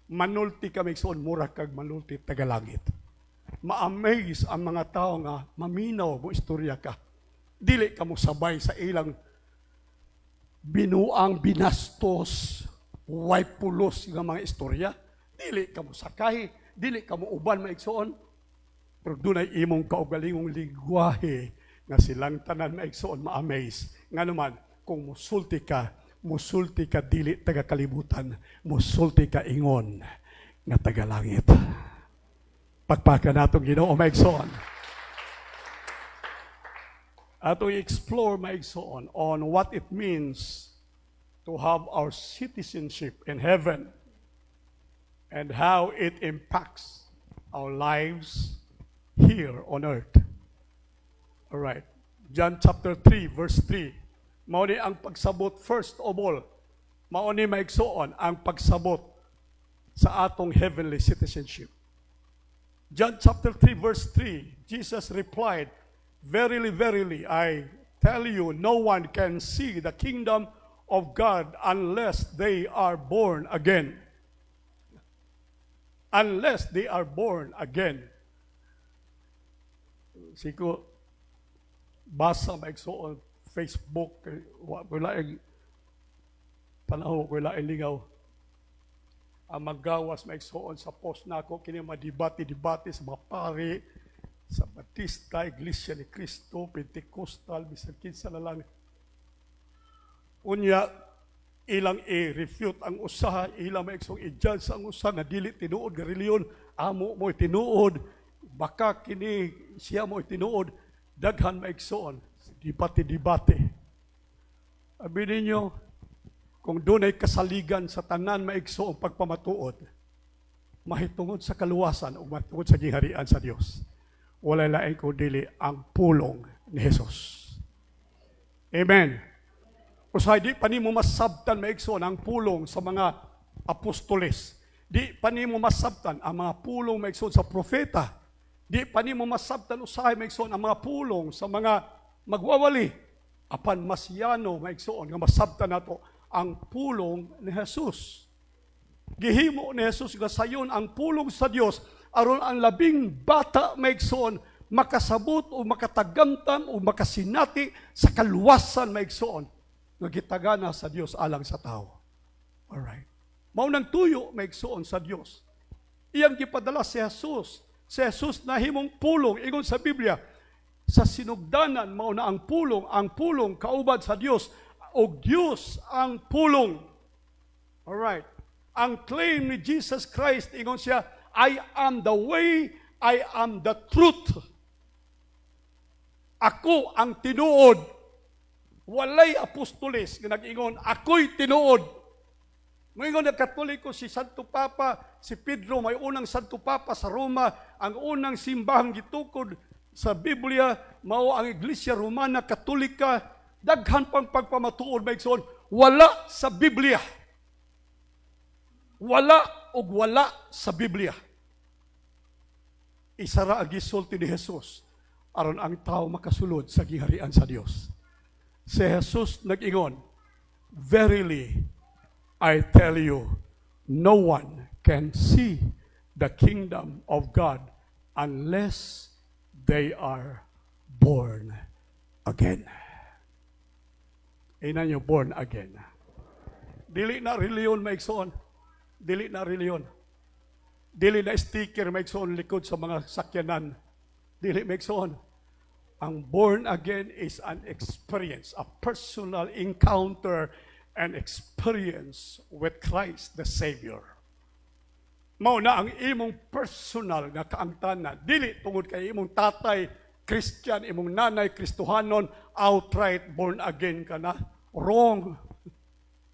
Manulti ka maigsoon, mura kag manulti tagalangit. Ma-amaze ang mga tao nga maminaw mo istorya ka. Dili ka mo sabay sa ilang binuang binastos, pulos nga mga istorya. Dili ka mo sakay, dili ka mo uban maigsoon. Pero dunay imong kaugalingong lingwahe nga silang tanan maigsoon ma-amaze. Nga naman, kung musulti ka dili taga kalibutan, musulti ka ingon nga taga langit. Pagpaka natong Ginoo maigsoon. Ato i-explore maigsoon on what it means to have our citizenship in heaven and how it impacts our lives here on earth. All right. John chapter 3 verse 3. Mao ni ang pagsabot first of all. Mao ni maigsoon ang pagsabot sa atong heavenly citizenship. John chapter 3 verse 3. Jesus replied, verily, verily, I tell you, no one can see the kingdom of God unless they are born again. Unless they are born again. Siko, basa maigsoon, Facebook, wala ang panahon, wala ang lingaw. Ang maggawas maigsoon sa post na ako, kini madibati-dibati sa mga pari, sa Batista, Iglesia ni Cristo, Pentecostal, bisan kinsa na lang. Unya, ilang i-refute ang usaha, ilang maigsong i-judge ang usaha, nga dili tinuod nga reliyon, amo mo tinuod, baka kini siya mo tinuod, daghan maigsoon, dibati-dibati. Abi ninyo, kung doon ay kasaligan sa tanan maigsoong pagpamatuod, mahitungod sa kaluwasan o mahitungod sa giharian sa Dios. Wala lain kundi ang pulong ni Jesus. Amen. Usahay, di pa ni mo masabtan maigsoon ang pulong sa mga apostoles. Di pa ni mo masabtan ang mga pulong maigsoon sa propeta. Di pa ni mo masabtan usahay maigsoon ang mga pulong sa mga magwawali. Apan masyano maigsoon nga masabtan nato ang pulong ni Jesus. Gihimo ni Jesus nga sayon ang pulong sa Dios aron ang labing bata maigsoon makasabot o makatagamtam o makasinati sa kaluwasan maigsoon nga gitagana sa Dios alang sa tao. Alright. Mao nang tuyo maigsoon sa Dios. Iyang gipadala si Jesus. Si Jesus na himong pulong ingon sa Biblia, sa sinugdanan mao na ang pulong kaubad sa Dios o Dios ang pulong. Alright. Ang claim ni Jesus Christ ingon siya, I am the way, I am the truth. Ako ang tinuod. Walay apostoles nga nag-ingon, ako'y tinuod. Moingon na Katoliko si Santo Papa, si Pedro, may unang Santo Papa sa Roma, ang unang simbahang gitukod sa Biblia, mao ang Iglesia Romana Katolika, daghan pang pagpamatuod maigsoon, wala sa Biblia. Wala o wala sa Biblia. Isara ang gisulti ni Jesus aron ang tao makasulod sa giharian sa Dios. Si Jesus nag-ingon, "Verily, I tell you, no one can see the kingdom of God unless they are born again." Ina nyo, born again. Dili na reliyon maigsoon. Dili na reliyon. Dili na sticker maigsoon likod sa mga sakyanan. Dili maigsoon. Ang born again is an experience, a personal encounter and experience with Christ the Savior. Mao na ang imong personal nga kaangtanan. Dili tungod kay imong tatay Christian, imong nanay Kristohanon, outright born again ka na. Wrong.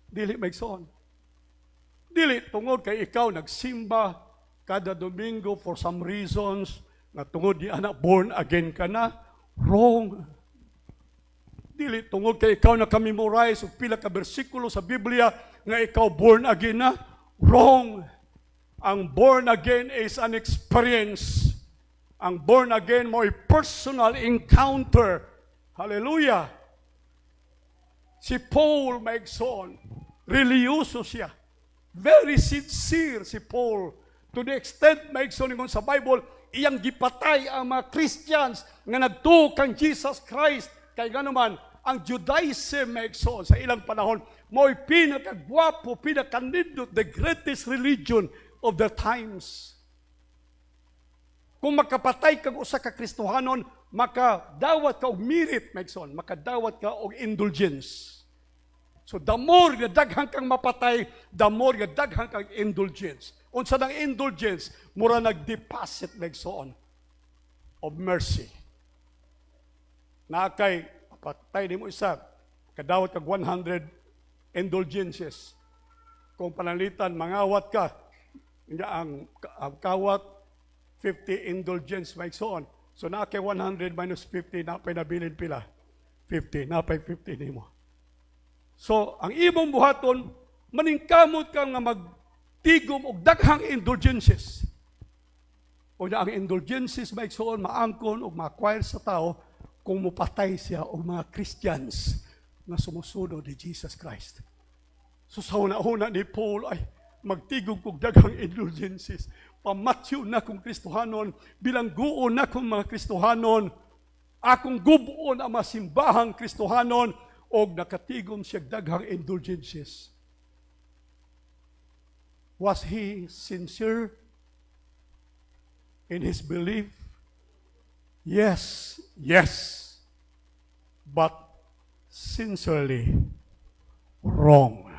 Dili maigsoon. Dili tungod kay ikaw nagsimba kada Domingo for some reasons, na tungod di anak born again ka na. Wrong. Dili tungod kay ikaw nakamemorize og pila ka bersikulo sa Biblia nga ikaw born again na. Wrong. Ang born again is an experience. Ang born again mo ay personal encounter. Hallelujah. Si Paul maigsoon, reliyoso siya. Very sincere si Paul. To the extent maigsoon ingon sa Bible, iyang gipatay ang mga Christians nga nagtuo kang Jesus Christ. Kay ganuman, ang Judaism maigsoon sa ilang panahon, mo'y pinakagwapo, pinakanindot, the greatest religion of the times. Kung makapatay kang usa ka Kristohanon, makadawat ka og merit, maigsoon, makadawat ka og indulgence. So the more nga daghang kang mapatay, the more nga daghang kang indulgence. Unsa nang indulgence, mura nag-deposit maigsoon of mercy. Na kay patay nimo isa, kadawat kag 100 indulgences. Kung panalitan mangawat ka, nga ang kawat 50 indulgence maigsoon. So na kay 100 minus 50, napay nabilin pila? 50, napay 50 nimo. So ang imong buhaton, maningkamot ka nga magtigom og daghang indulgences. O ang indulgences maigsoon maangkon og ma-acquire sa tao kung mupatay siya og mga Christians na sumusunod ni Jesus Christ. So sa una-una ni Paul ay magtigog kog daghang indulgences. Pamatyo na kong Kristohanon, bilangguon na kong mga Kristohanon, akong gubuon ang masimbahang Kristohanon, og nakatigom siya daghang indulgences. Was he sincere in his belief? Yes, yes. But sincerely wrong.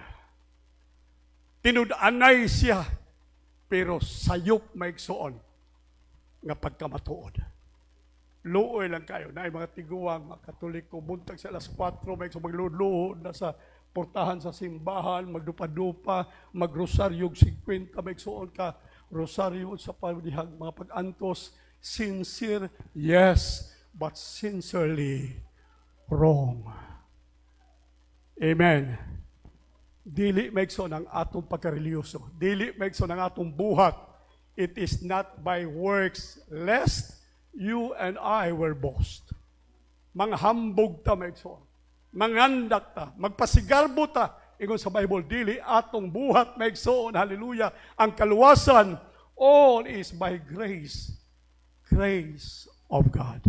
Tinud-anay siya, pero sayop maigsoon nga pagkamatuod. Luoy lang kayo. Na mga tiguang, mga Katoliko, buntag sa alas 4, maigsoon magluhod na sa portahan sa simbahan, magdupa-dupa, magrosaryog 50, maigsoon ka, rosaryo sa pamilihang mga pag-antos. Sincere, yes, but sincerely wrong. Amen. Dili maigsoon ang atong pagkareliyoso. Dili maigsoon ang atong buhat. It is not by works, lest you and I will boast. Manghambog ta maigsoon. Mangandak ta, magpasigarbo ta. Ingon sa Bible, dili atong buhat maigsoon. Hallelujah. Ang kaluwasan, all is by grace. Grace of God.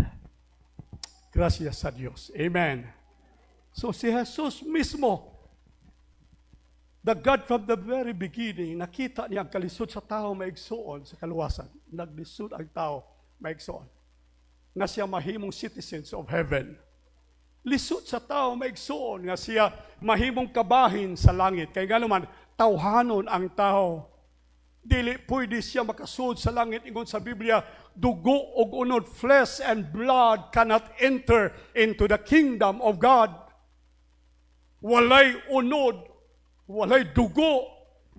Gracias sa Diyos. Amen. So si Jesus mismo, the God from the very beginning, nakita niya ang kalisod sa tao maigsoon sa kaluwasan. Naglisod ang tao maigsoon. Nga siya mahimong citizens of heaven. Lisod sa tao maigsoon nga siya mahimong kabahin sa langit. Kaya nga naman, tawhanon ang tao. Dili pwede siya makasud sa langit. Ingon sa Biblia, dugo og unod, flesh and blood cannot enter into the kingdom of God. Walay unod, walay dugo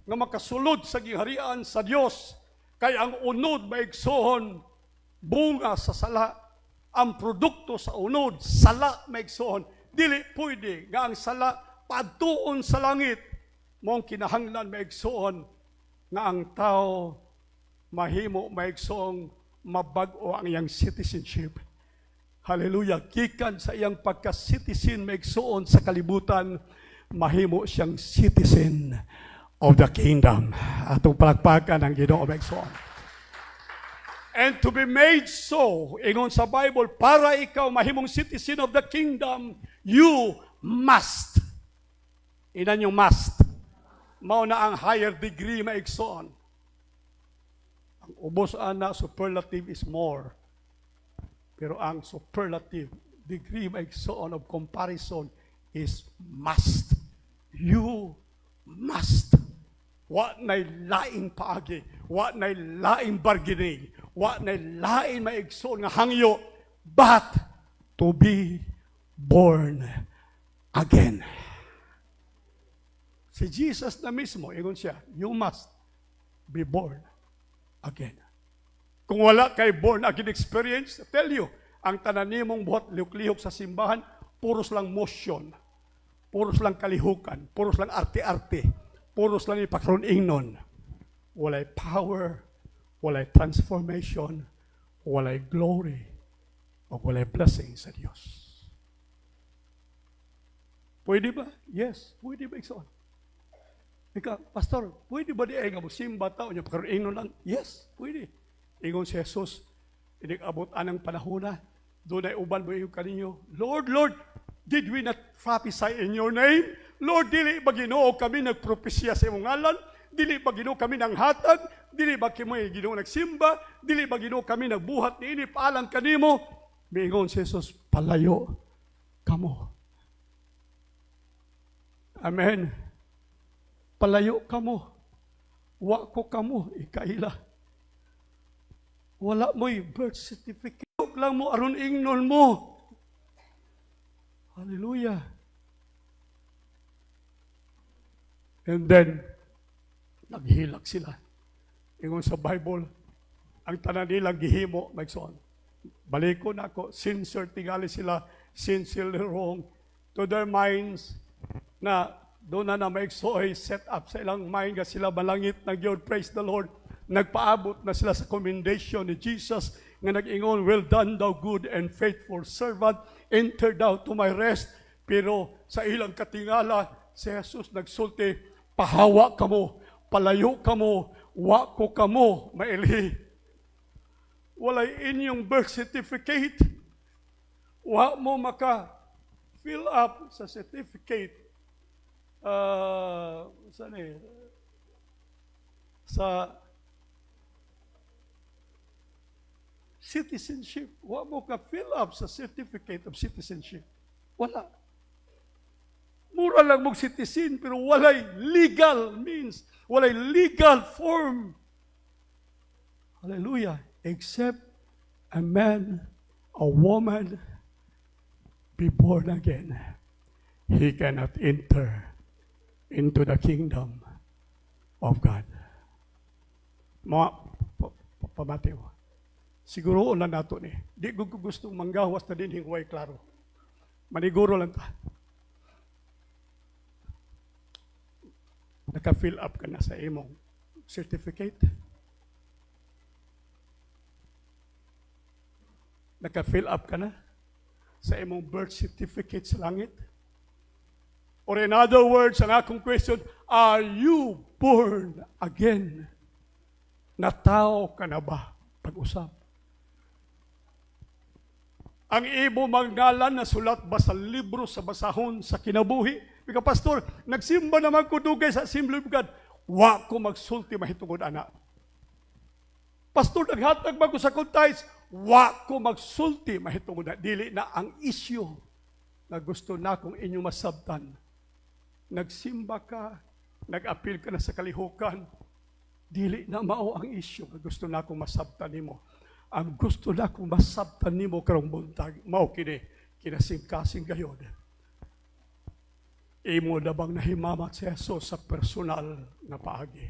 nga makasulod sa giharian sa Dios. Kay ang unod maigsoon bunga sa sala. Ang produkto sa unod, sala maigsoon. Dili pwede nga ang sala padtuon sa langit. Mong kinahanglan maigsoon nga ang tao mahimo maigsoong mabag-o ang iyang citizenship. Hallelujah. Gikan sa iyang pagka-citizen maigsuon sa kalibutan, mahimo siyang citizen of the kingdom. Atong palakpakan ang Ginoo maigsuon. And to be made so, ingon sa Bible, para ikaw mahimong citizen of the kingdom, you must. Inan yung must. Mao na ang higher degree maigsoon. Ang ubos ana superlative is more. Pero ang superlative degree maigsoon of comparison is must. You must. Wa na'y laing paagi, wa na'y laing bargaining, wa na'y laing maigsoon nga hangyo, but to be born again. Si Jesus na mismo, ingon siya, you must be born again. Kung wala kay born again experience, I tell you, ang tanan nimong buhat lihok-lihok sa simbahan, puros lang motion, puros lang kalihukan, puros lang arte-arte, puros lang ipakaroon ingnon. Walay power, walay transformation, walay glory, o walay blessing sa Diyos. Pwede ba? Yes. Pwede ba iksoon? Ika, Pastor, pwede ba di ay nga magsimba tao niya pagkaroon ingnon lang? Yes, pwede. Ingon si Jesus, inig-abot anang panahon na, doon ay uban mo yung kaninyo, Lord, Lord, did we not prophesy in your name? Lord, dili ba Ginoo kami nagpropesya sa imong ngalan? Dili ba Ginoo kami nang hatag? Dili ba kami Ginoo nagsimba? Dili ba Ginoo kami nagbuhat niini paalang kanimo? Miingon si Jesus, palayo kamo. Amen. Palayo kamo. Wa ko kamo ikaila. Wala mo'y birth certificate lang mo aron ingnon mo. Hallelujah. And then, naghilak sila. Ingon sa Bible, ang tanan nilang gihimo, maigsoon. Baliko na ako, sincere tingali sila, sincerely wrong to their minds, na doon na maigsoy, set up sa ilang mind, nga sila malangit ng Diyod, praise the Lord. Nagpaabot na sila sa commendation ni Jesus, nga nag-ingon, well done thou good and faithful servant, enter thou to my rest. Pero sa ilang katingala, si Jesus nagsulti, pahawa kamo, palayo kamo, wa ko kamo, mailhi. Walay inyong birth certificate. Wa mo maka fill up sa certificate. Sa citizenship. Wa mo ka fill up sa certificate of citizenship. Wala. Mura lang mong citizen, pero walay legal means, walay legal form. Hallelujah. Except a man, a woman, be born again, he cannot enter into the kingdom of God. Mga pamatiw, siguro na nato ni, di ko gustong manggawas na din hingway klaro. Maniguro lang ta. Naka-fill up ka na sa imong certificate? Naka-fill up ka na sa imong birth certificate sa langit? Or in other words, ang akong question, are you born again? Natao ka na ba? Pag-usap. Ang imo manggalan na sulat ba sa libro sa basahon sa kinabuhi? Ika, Pastor, nagsimba naman ko dugay sa Assembly of God. Wa ko magsulti mahitungod ana. Pastor, naghatag ba ko sa kuntais? Wa ko magsulti mahitungod na. Dili na ang issue na gusto na kong inyo masabtan. Nagsimba ka, nag-appeal ka na sa kalihukan. Dili na mao ang issue na gusto na kong masabtan nimo. Ang gusto na kong masabtan nimo karong buntag, mao kini kinasing-kasing gayon. Imo na bang nahimamat si Jesus sa personal na paagi?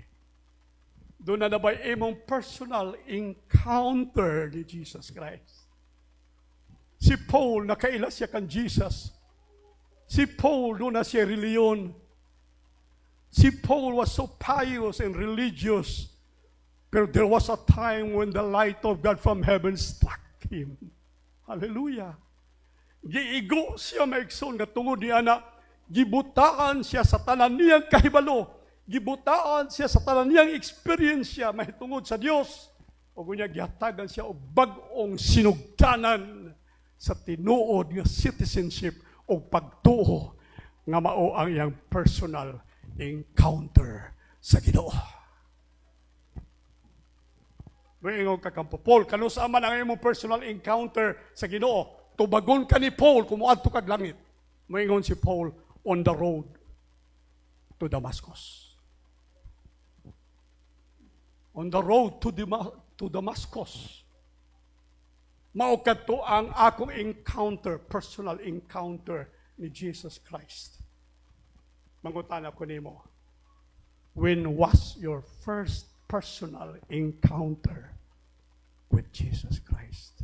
Doon na ba imong personal encounter ni Jesus Christ? Si Paul, nakaila siya kan Jesus. Si Paul, doon na siya reliyon. Si Paul was so pious and religious. Pero there was a time when the light of God from heaven struck him. Hallelujah. Giigo siya maigsoon nga tungod niya na gibutaan siya sa tanan niyang kahibalo. Gibutaan siya sa tanan niyang experience siya mahitungod sa Dios. O gunya gihatagan siya og bag-ong sinugdanan sa tinuod nga citizenship o pagtuo nga mao ang iyang personal encounter sa Ginoo. Moingon ka kang Paul, kanusa man ang imong personal encounter sa Ginoo? Tubagon ka ni Paul kung muadto kag langit. Moingon si Paul on the road to Damascus. On the road to Damascus. Mao kadto ang akong encounter, personal encounter ni Jesus Christ. Mangutana ko nimo, when was your first personal encounter with Jesus Christ?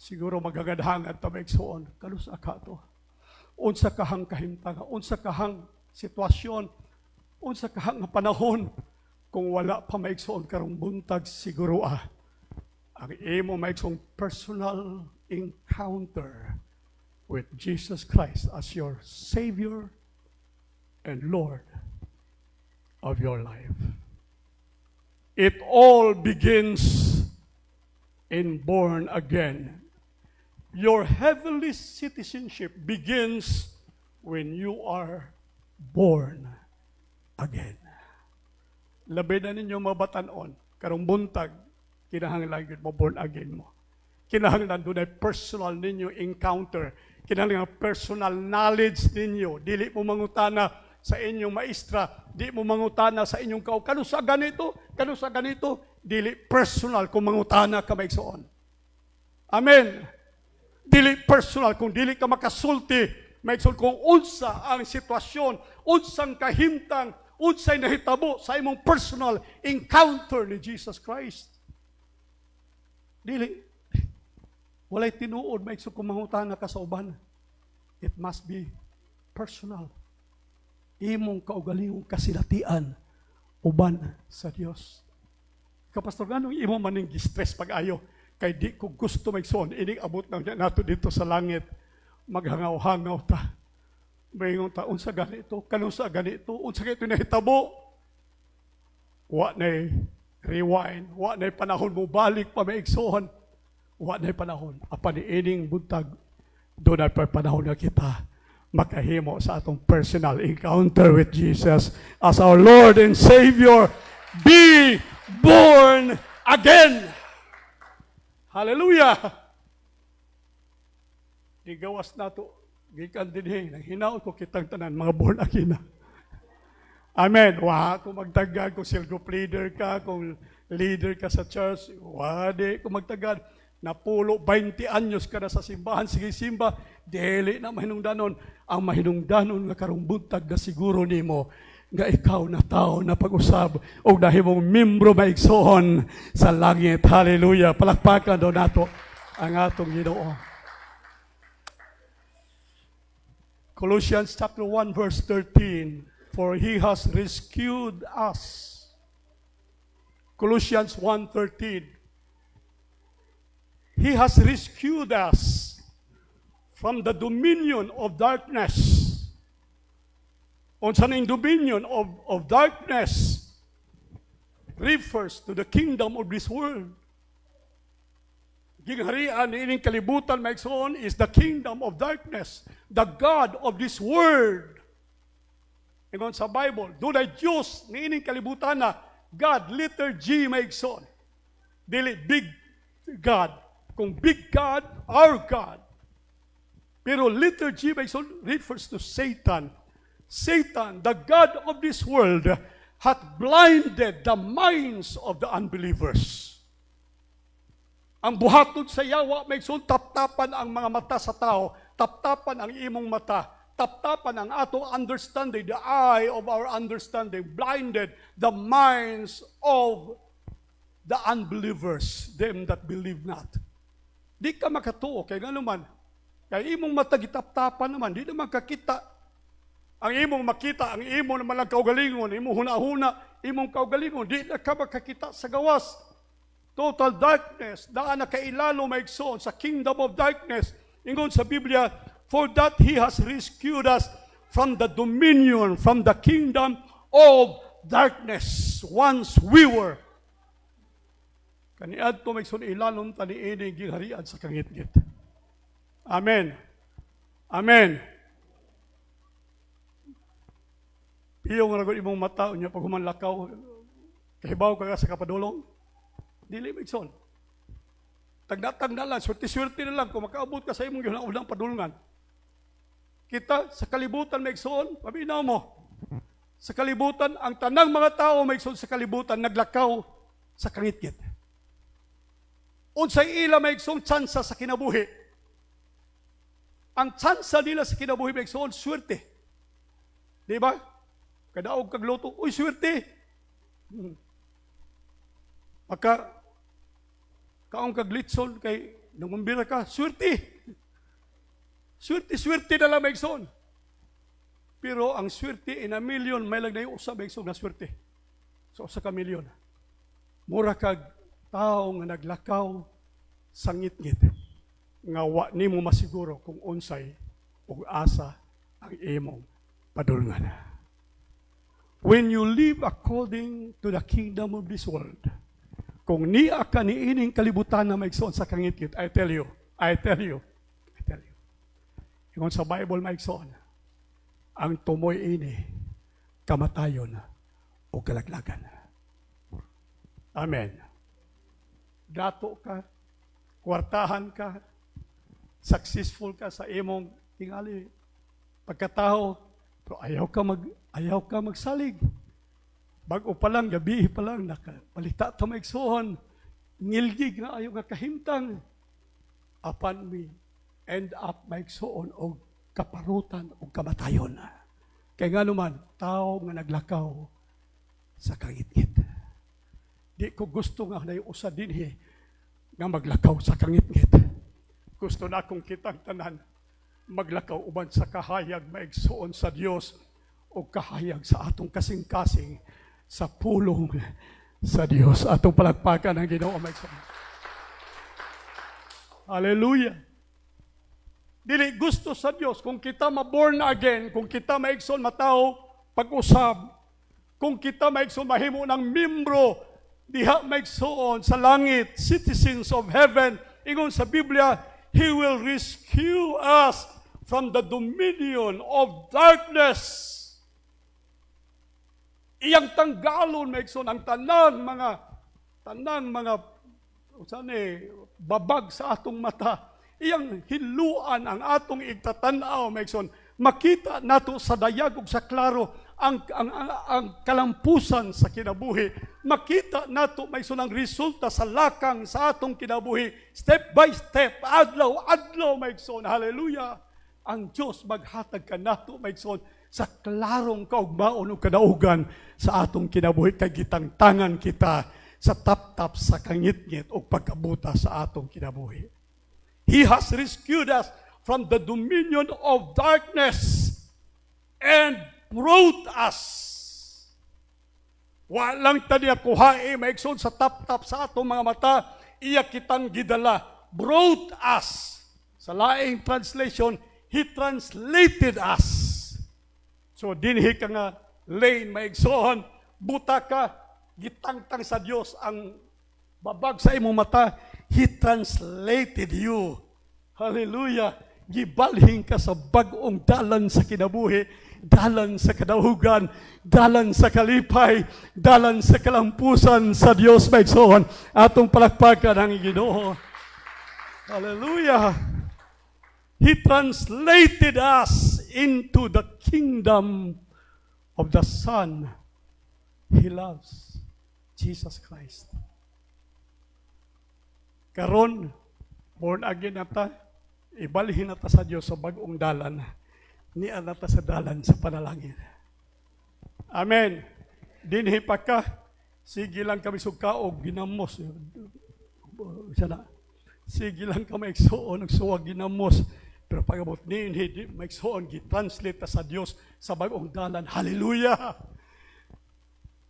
Siguro magagadhangan ta maigsoon, kanusa ka to? Unsa kahang kahimtang, unsa kahang sitwasyon, unsa kahang panahon, kung wala pa maigsoon karong buntag, siguro ang imo maigsoong personal encounter with Jesus Christ as your Savior and Lord of your life. It all begins in born again. Your heavenly citizenship begins when you are born again. Labi na ninyo mabatanon, karong buntag, kinahanglan mo born again mo. Kinahanglan doon ay personal ninyo encounter. Kinahanglan personal knowledge ninyo. Dili mo mangutana sa inyong maestra, di mo mangutana sa inyong kanusa ganito, dili personal kung mangutana ka maigsoon. Amen. Dili personal kung dili ka makasulti, maigsoon kung unsa ang sitwasyon, unsang kahimtang, unsay nahitabo sa imong personal encounter ni Jesus Christ. Dili. Walay tinuod, maigsoon kung mangutana ka sa uban. It must be personal. Imong kaugalingong kasilatian uban sa Dios. Kapastor, ganong imo maning stress pag-ayo? Kay di ko gusto maigsoon, ining abot na nato dito sa langit, maghangaw-hangaw ta. Mayingon ta, unsa ganito, kanusa ganito, unsa ganito nahitabo. Wa na rewind, wa na panahon mo balik pa maigsoon. Wa na panahon. Apan ining buntag, doon na panahon na kita makahimo sa atong personal encounter with Jesus as our Lord and Savior. Be born again. Hallelujah! Digawas na to, gikan din nang hinaot ko kitang tanan, mga born again na. Amen. Kung magtagad, kung cell group leader ka, kung leader ka sa church, kung magtagad, napulo 20 anyos ka na sa simbahan, sige simba, dili na mahinungdanon. Ang mahinungdanon nga karong buntag na siguro nimo, nga ikaw na tao na pag-usab o dahil mong membro maigsoon sa langit. Hallelujah. Palakpakan daw nato ang atong Ginoo. Colossians chapter 1 verse 13, for He has rescued us. Colossians 1:13. He has rescued us from the dominion of darkness. Unsa ning dominion of darkness refers to the kingdom of this world. Gingharian ining kalibutan maigsoon is the kingdom of darkness, the god of this world. Ingon sa Bible, dunay Dios ni ining kalibutan na God, letter G maigsoon. Dili big God. Kung big God, our God. Pero letter G maigsoon refers to Satan. Satan, the god of this world, hath blinded the minds of the unbelievers. Ang buhaton sa yawa, may taptapan ang mga mata sa tao, taptapan ang imong mata, taptapan ang atong understanding, the eye of our understanding, blinded the minds of the unbelievers, them that believe not. Di ka makatuo, kaya nga naman, kaya imong mata gitaptapan naman, di naman kakita. Ang imong makita, ang imong naman lang kaugalingon, imong huna-huna, imong kaugalingon, di na ka makakita sa gawas. Total darkness, daan na kailalo maigsoon sa kingdom of darkness. Ingon sa Biblia, for that He has rescued us from the dominion, from the kingdom of darkness. Once we were. Kaniad to maigsoon ilalom tani ini gingharian sa kangitgit. Amen. Amen. Piyong ragon imong mata unya pag humanlakaw, kahibaw ka sa kapadulong. Dili maigsoon. Tagdatag na lang, swerte-swerte na lang kung makaabot ka sa imong ginhaunang padulungan. Kita sa kalibutan maigsoon, paminaw mo. Sa kalibutan, ang tanang mga tao maigsoon sa kalibutan naglakaw sa kangitgit. Unsay ila maigsoon tsansa sa kinabuhi. Ang tsansa nila sa kinabuhi maigsoon swerte. Di ba? Kadaog kag loto, uy swerte. Pagka kaong kag litson kay nangumbira ka, swerte. Swerte na lang maigsoon. Pero ang swerte in a million, may lang na yung usab maigsoon na swerte. So sa ka-million. Mura kag tao nga naglakaw sa ngit-ngit. Nga wa nimo masiguro kung unsay ug asa ang imong padulngan. When you live according to the kingdom of this world, kung niya ka niining kalibutan na maigsoon sa kangit-ngit, I tell you. Ingon sa Bible maigsoon, ang tumoy ini, kamatayon o kalaglagan. Amen. Dato ka, kwartahan ka, successful ka sa imong tingali pagkatao, pero ayaw ka magsalig. Bago pa lang, gabi pa lang, nakapalita ta maigsoon, ngilgig na ayaw nga kahimtang, apan we end up maigsoon o kaparutan o kamatayon. Kaya nga naman, tao nga naglakaw sa kangit-ngit. Di ko gusto nga na yung usa dinhi nga maglakaw sa kangit-ngit. Gusto na akong kitang tanan maglakaw uban sa kahayag maigsoon sa Dios o kahayag sa atong kasing-kasing sa pulong sa Dios. Atong palagpakan ang Ginoo maigsoon. Hallelujah. Dili gusto sa Dios kung kita ma-born again, kung kita maigsoon matao pag-usab, kung kita maigsoon mahimo ng membro diha maigsoon sa langit, citizens of heaven. Ingon sa Biblia, He will rescue us from the dominion of darkness. Iyang tanggalon maigsoon ang tanang mga babag sa atong mata. Iyang hiluan ang atong igtatanaw maigsoon. Makita nato sa dayag ug sa klaro ang kalampusan sa kinabuhi. Makita nato maigsoon ang resulta sa lakang sa atong kinabuhi. Step by step, adlaw maigsoon. Hallelujah. Ang Dios maghatag kanato maigsoon sa klarong kaugmaon ug kadaugan sa atong kinabuhi kay gitangtangan kita sa taptap sa kangit-ngit ug pagkabuta sa atong kinabuhi. He has rescued us from the dominion of darkness and brought us. Walang taniya kuhae maigsoon sa taptap sa atong mga mata, iya kitang gidala. Brought us. Sa laing translation, He translated us. So dinhi ka nga lane maigsoon, buta ka, gitangtang sa Dios ang babag sa imong mata, He translated you. Hallelujah. Gibalhin ka sa bag-ong dalan sa kinabuhi, dalan sa kadaugan, dalan sa kalipay, dalan sa kalampusan sa Dios maigsoon. Atong palakpakan ang Ginoo. Hallelujah. He translated us into the kingdom of the Son He loves, Jesus Christ. Karon, born again nata, ibalhin nata sa Dios sa bag-ong dalan, niya nata sa dalan sa panalangin. Amen. Dinhi pa ka, sige lang kami sugkaog, ginamos. Sige lang kami igsoon, nagsuwag ginamos. Pero pag-abot ni maigsoon, gitranslate ta sa Dios sa bag-ong dalan. Hallelujah!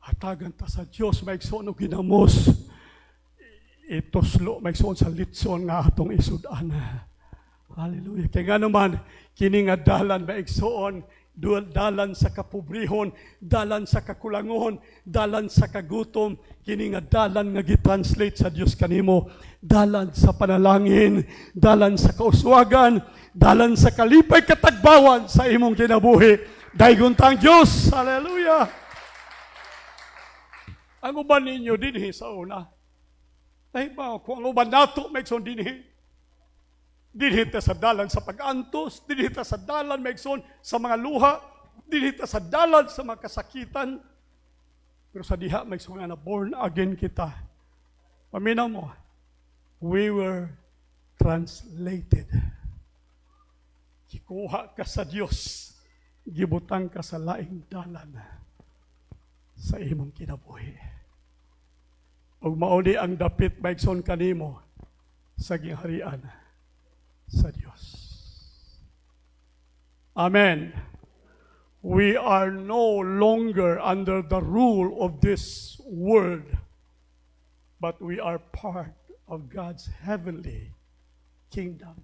Hatagan ta sa Dios, maigsoon o ginamos. ituslo maigsoon sa litson nga atong isudan. Hallelujah. Kaya nga naman, kini nga dalan maigsoon, dalan sa kapobrehon, dalan sa kakulangon, dalan sa kagutom, kini nga dalan nga gitranslate sa Dios kanimo, dalan sa panalangin, dalan sa kauswagan, dalan sa kalipay katagbawan sa imong kinabuhi. Daygon tang Dios. Hallelujah. Ang uban ninyo dinhi sa una. Dahil ba, kung ang uban nato maigsoon dinhi, dinhita sa dalan sa pag-antos, dinhita sa dalan maigsoon sa mga luha, dinhita sa dalan sa mga kasakitan. Pero sa diha maigsoon nga na born again kita. Paminaw mo, we were translated. Gikuha ka sa Dios, gibutang ka sa laing dalan sa imong kinabuhi. Ug mauni ang dapit maigsoon kanimo sa gingharian sa Diyos. Amen. We are no longer under the rule of this world, but we are part of God's heavenly kingdom.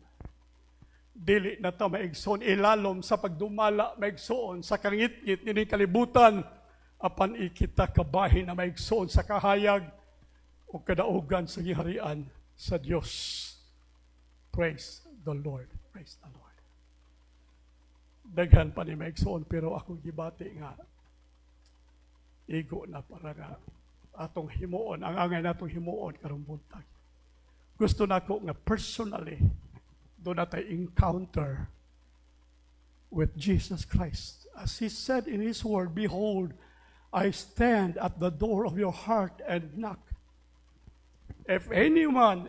Dili na ta maigsoon ilalom sa pagdumala maigsoon sa kangit-ngit ni kalibutan apan ikita kabahin na maigsoon sa kahayag o kadaugan sa giharian sa Dios. Praise the Lord. Praise the Lord. Daghan pa ni maigsoon pero akong gibati nga igo na para nga atong himuon, ang angay natong himuon karong buntag. Gusto nako nga personally do natay encounter with Jesus Christ. As He said in His word, behold, I stand at the door of your heart and knock. If anyone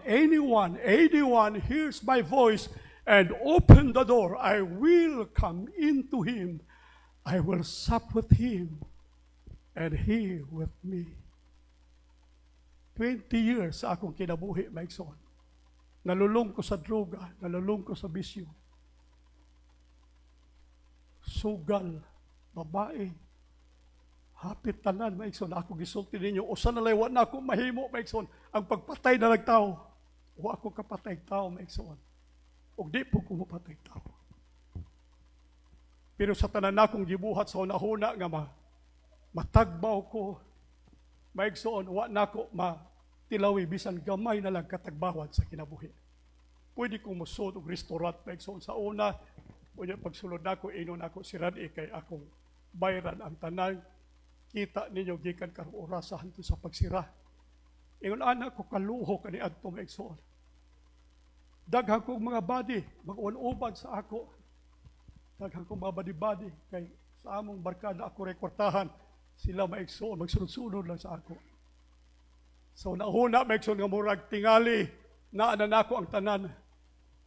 hears my voice and open the door, I will come into him. I will sup with him and he with me. 20 years sa akong kinabuhi, maigsoon. Nalulong ko sa droga, nalulong ko sa bisyo. Sugal, babae, hapit tanan, maigsoon. Ako gisulti ninyo, usa na laywan na ako mahimo, maigsoon. Ang pagpatay na nagtao, o ako kapatay tao, maigsoon. O di po ko mapatay tao. Pero sa tanan akong gibuhat sa una-una nga matagbaw ko, maigsoon, wa na ako matilawi, bisan gamay na lang katagbawan sa kinabuhi. Pwede kong musod og restaurant, maigsoon sa una, o pagsulod na ako, inon ako sirad kay akong bayaran ang tanan. Kita ninyo gikan karong orasahan to sa pagsira. Ingon anak ko kaluho kani adto maigsoon. Daghang kong mga body, mag-uban sa ako. Daghang kong mga body kay sa among barkada ako rekwartahan. Sila maigsoon, magsunod-sunod lang sa ako. So nauna maigsoon nga murag tingali, naanan ako ang tanan.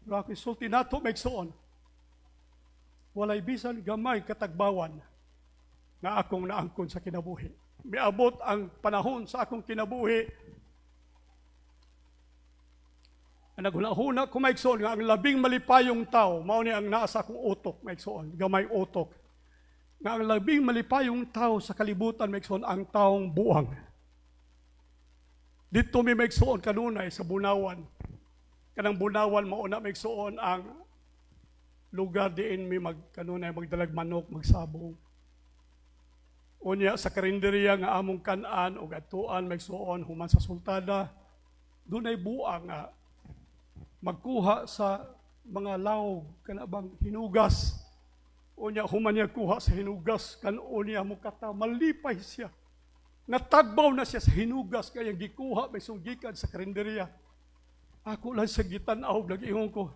Pero ako isulti nato maigsoon. Walay bisan gamay katagbawan na akong naangkon sa kinabuhi. Miabot ang panahon sa akong kinabuhi. Ang naghuna-huna ko maigsoon nga ang labing malipayong tao, mao ni ang naa sa akong utok, maigsoon, gamay utok. Nga ang labing malipayong tao sa kalibutan, maigsoon, ang taong buang. Dito may maigsoon kanunay sa Bunawan. Kanang Bunawan mauna maigsoon ang lugar diin may kanunay magdalag manok, magsabong. Unya sa karinderiya nga among kanan o atuan maigsoon human sa sultada, dunay buang nga magkuha sa mga lawog kanabang hinugas. Unya human niya kuha sa hinugas kanon niya mo kata malipay siya. Natagbaw na siya sa hinugas kaya gikuha may sunggikan sa karinderiya. Ako lang sa gitanaw nag-ingon ko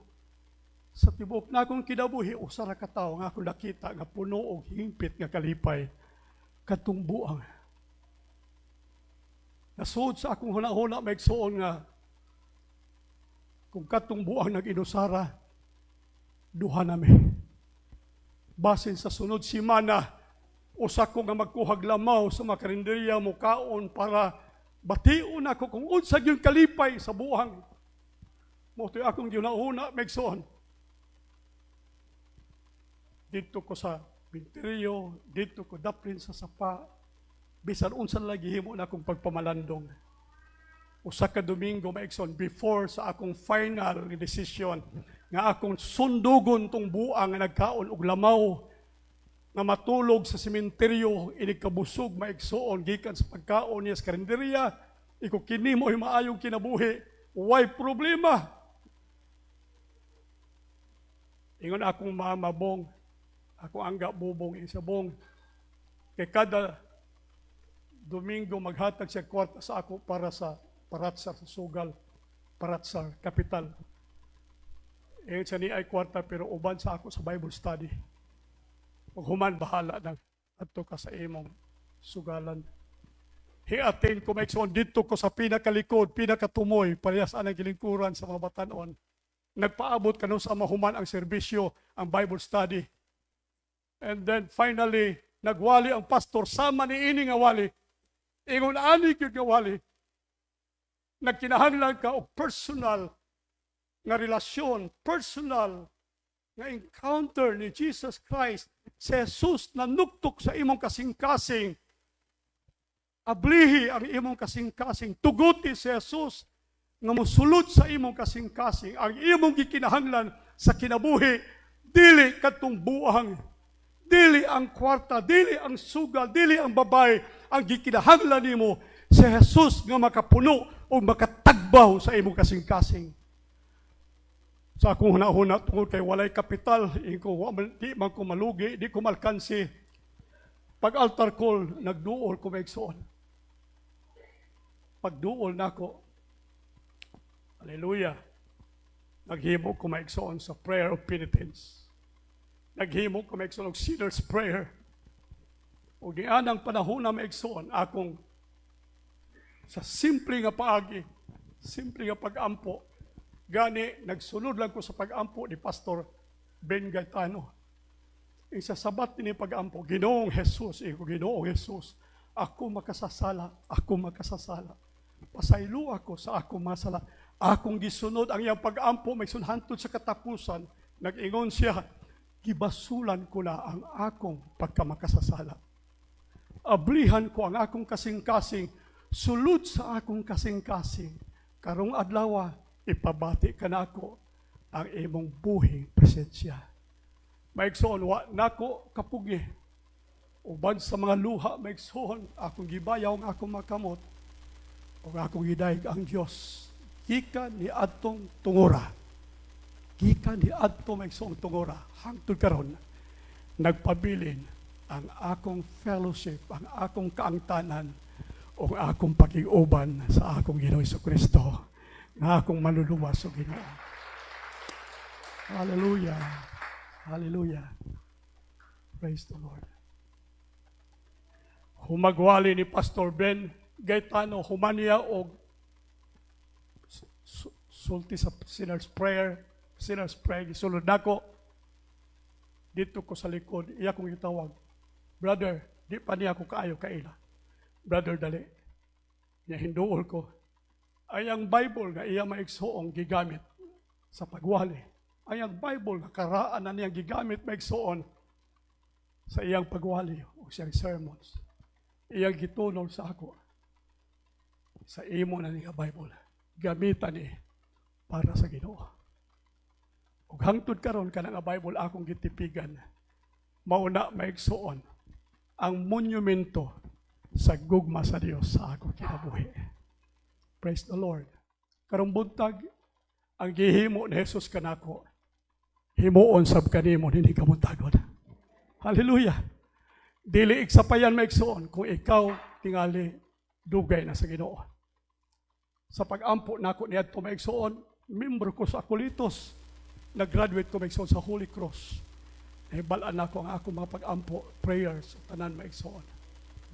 sa tibok na akong kinabuhi usa ra ka tawo nga ako nakita nga puno og hingpit nga kalipay. Katong buang. Nasud sa akong huna-huna maigsoon nga kung katong buang nag-inusara, duha nami. Basin sa sunod simana, usa ko nga magkuhag lamaw sa mga karinderiya mo kaon para bation ako kung unsa gyud kalipay sa buang. Motoy akong ginahuna maigsoon. Dito ko sa Binterio, dito ko daplin sa sapa, bisan unsan lagi himo na akong pagpamalandong. usa ka Domingo maigsoon before sa akong final decision nga akong sundugon tong buang nga nagkaon og lamaw nga matulog sa sementeryo inikabusog maigsoon gikan sa pagkaon niya sa karinderya iko kini mo'y maayong kinabuhi why problema ingon akong mamabong akong angga bubong isabong kay kada Domingo maghatag siya kwarta sa ako para sa paratsa sa sugal, paratsa kapital. Sa ni ay kwarta pero uban sa ako sa Bible study. Pag human bahala na adto ka sa imong sugalan. Hiatin ko maigsoon dito ko sa pinakalikod, pinakatumoy, parehas anang gilingkuran sa mga batanon. Nagpaabot kanu sa mahuman ang serbisyo, ang Bible study. And then finally, nagwali ang pastor sama ni ini nga wali. Ingon ani gyud nga wali. Nagkinahanglan ka og personal nga relasyon, personal nga encounter ni Jesus Christ si Jesus na nuktok sa imong kasing-kasing. Ablihi ang imong kasing-kasing. Tuguti si Jesus nga mosulod sa imong kasing-kasing. Ang imong gikinahanglan sa kinabuhi, dili katong buang. Dili ang kwarta, dili ang sugal, dili ang babay. Ang gikinahanglan nimo si Jesus nga makapuno o makatagbaw sa imong kasing-kasing. Sa akong hunahuna tungod kay walay kapital, di man ko malugi, di ko malkansi. Pag altar call, nagduol ko maigsoon. Pagduol nako, hallelujah, naghimo ko maigsoon sa prayer of penitence. Naghimo ko maigsoon og sinner's prayer. O gianang panahon na maigsoon, akong sa simple nga paagi, simple nga pag-ampo, gani, nagsunod lang ko sa pag-ampo ni Pastor Ben Gaetano. Isa sabat ni pag-ampo, Ginoong Jesus, Ginoong Jesus, ako makasasala, pasaylo ako sa akong masala. Akong gisunod ang iyang pag-ampo, may sunhantod sa katapusan, nag-ingon siya, gibasulan ko na ang akong pagkamakasasala. Ablihan ko ang akong kasing-kasing, sulod sa akong kasing-kasing, karong adlaw, ipabati ka na ako ang imong buhing presensya. Maigsoon, wa nako kapugi. Uban sa mga luha, maigsoon, akong gibayaw ang akong makamot, o akong gidayeg ang Diyos. Gikan ni adtong tungora. Gikan ni adtong maigsoong tungora. Hangtod karon, nagpabilin ang akong fellowship, ang akong kaangtanan, o akong pag-iuban sa akong Ginoong Jesucristo, nga akong maluluwas sa Ginoo. Hallelujah. Hallelujah. Praise the Lord. Humagwali ni Pastor Ben Gaetano, humaniya o sulti sa sinner's prayer, gisulod nako, dito ko sa likod, iya kong itawag, brother, di pa niya ako kaayo kaila. Brother, dali. Niya hinduol ko. Ay ang Bible nga iya maigsoong gigamit sa pagwali. Ay ang Bible nga karaan na niyang gigamit maigsoon sa iyang pagwali o siyang sermons. Iyang gitunol sa ako. Sa imo na niya Bible. Gamitan ni para sa Ginoo. Ug hangtod karon kana nga Bible akong gitipigan. Mauna maigsoon ang monumento sa gugma sa Dios sa akong kinabuhi. Praise the Lord. Karong buntag ang gihimo ni Jesus kanako, himuon sab kanimo dinhi kabuntagon. Hallelujah. Dili iksapayan maigsoon kung ikaw tingali dugay na sa Ginoo. Sa pag-ampo nako niadto maigsoon, membro ko sa Aculitos, nag-graduate ko maigsoon sa Holy Cross. Nahibalaan nako ang ako mga pag-ampo, prayers, tanan maigsoon,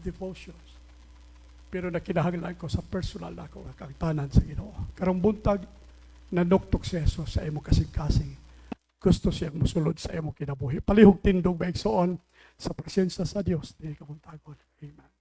devotions. Pero nakinahanglan ko sa personal nako nga kangtanan sa Ginoo. Karong buntag nanuktok si Jesus sa imong kasing-kasing. Gusto siyang musulod sa imong kinabuhi. Palihog tindog maigsoon sa presensya sa Dios. Di kabuntagon. Amen.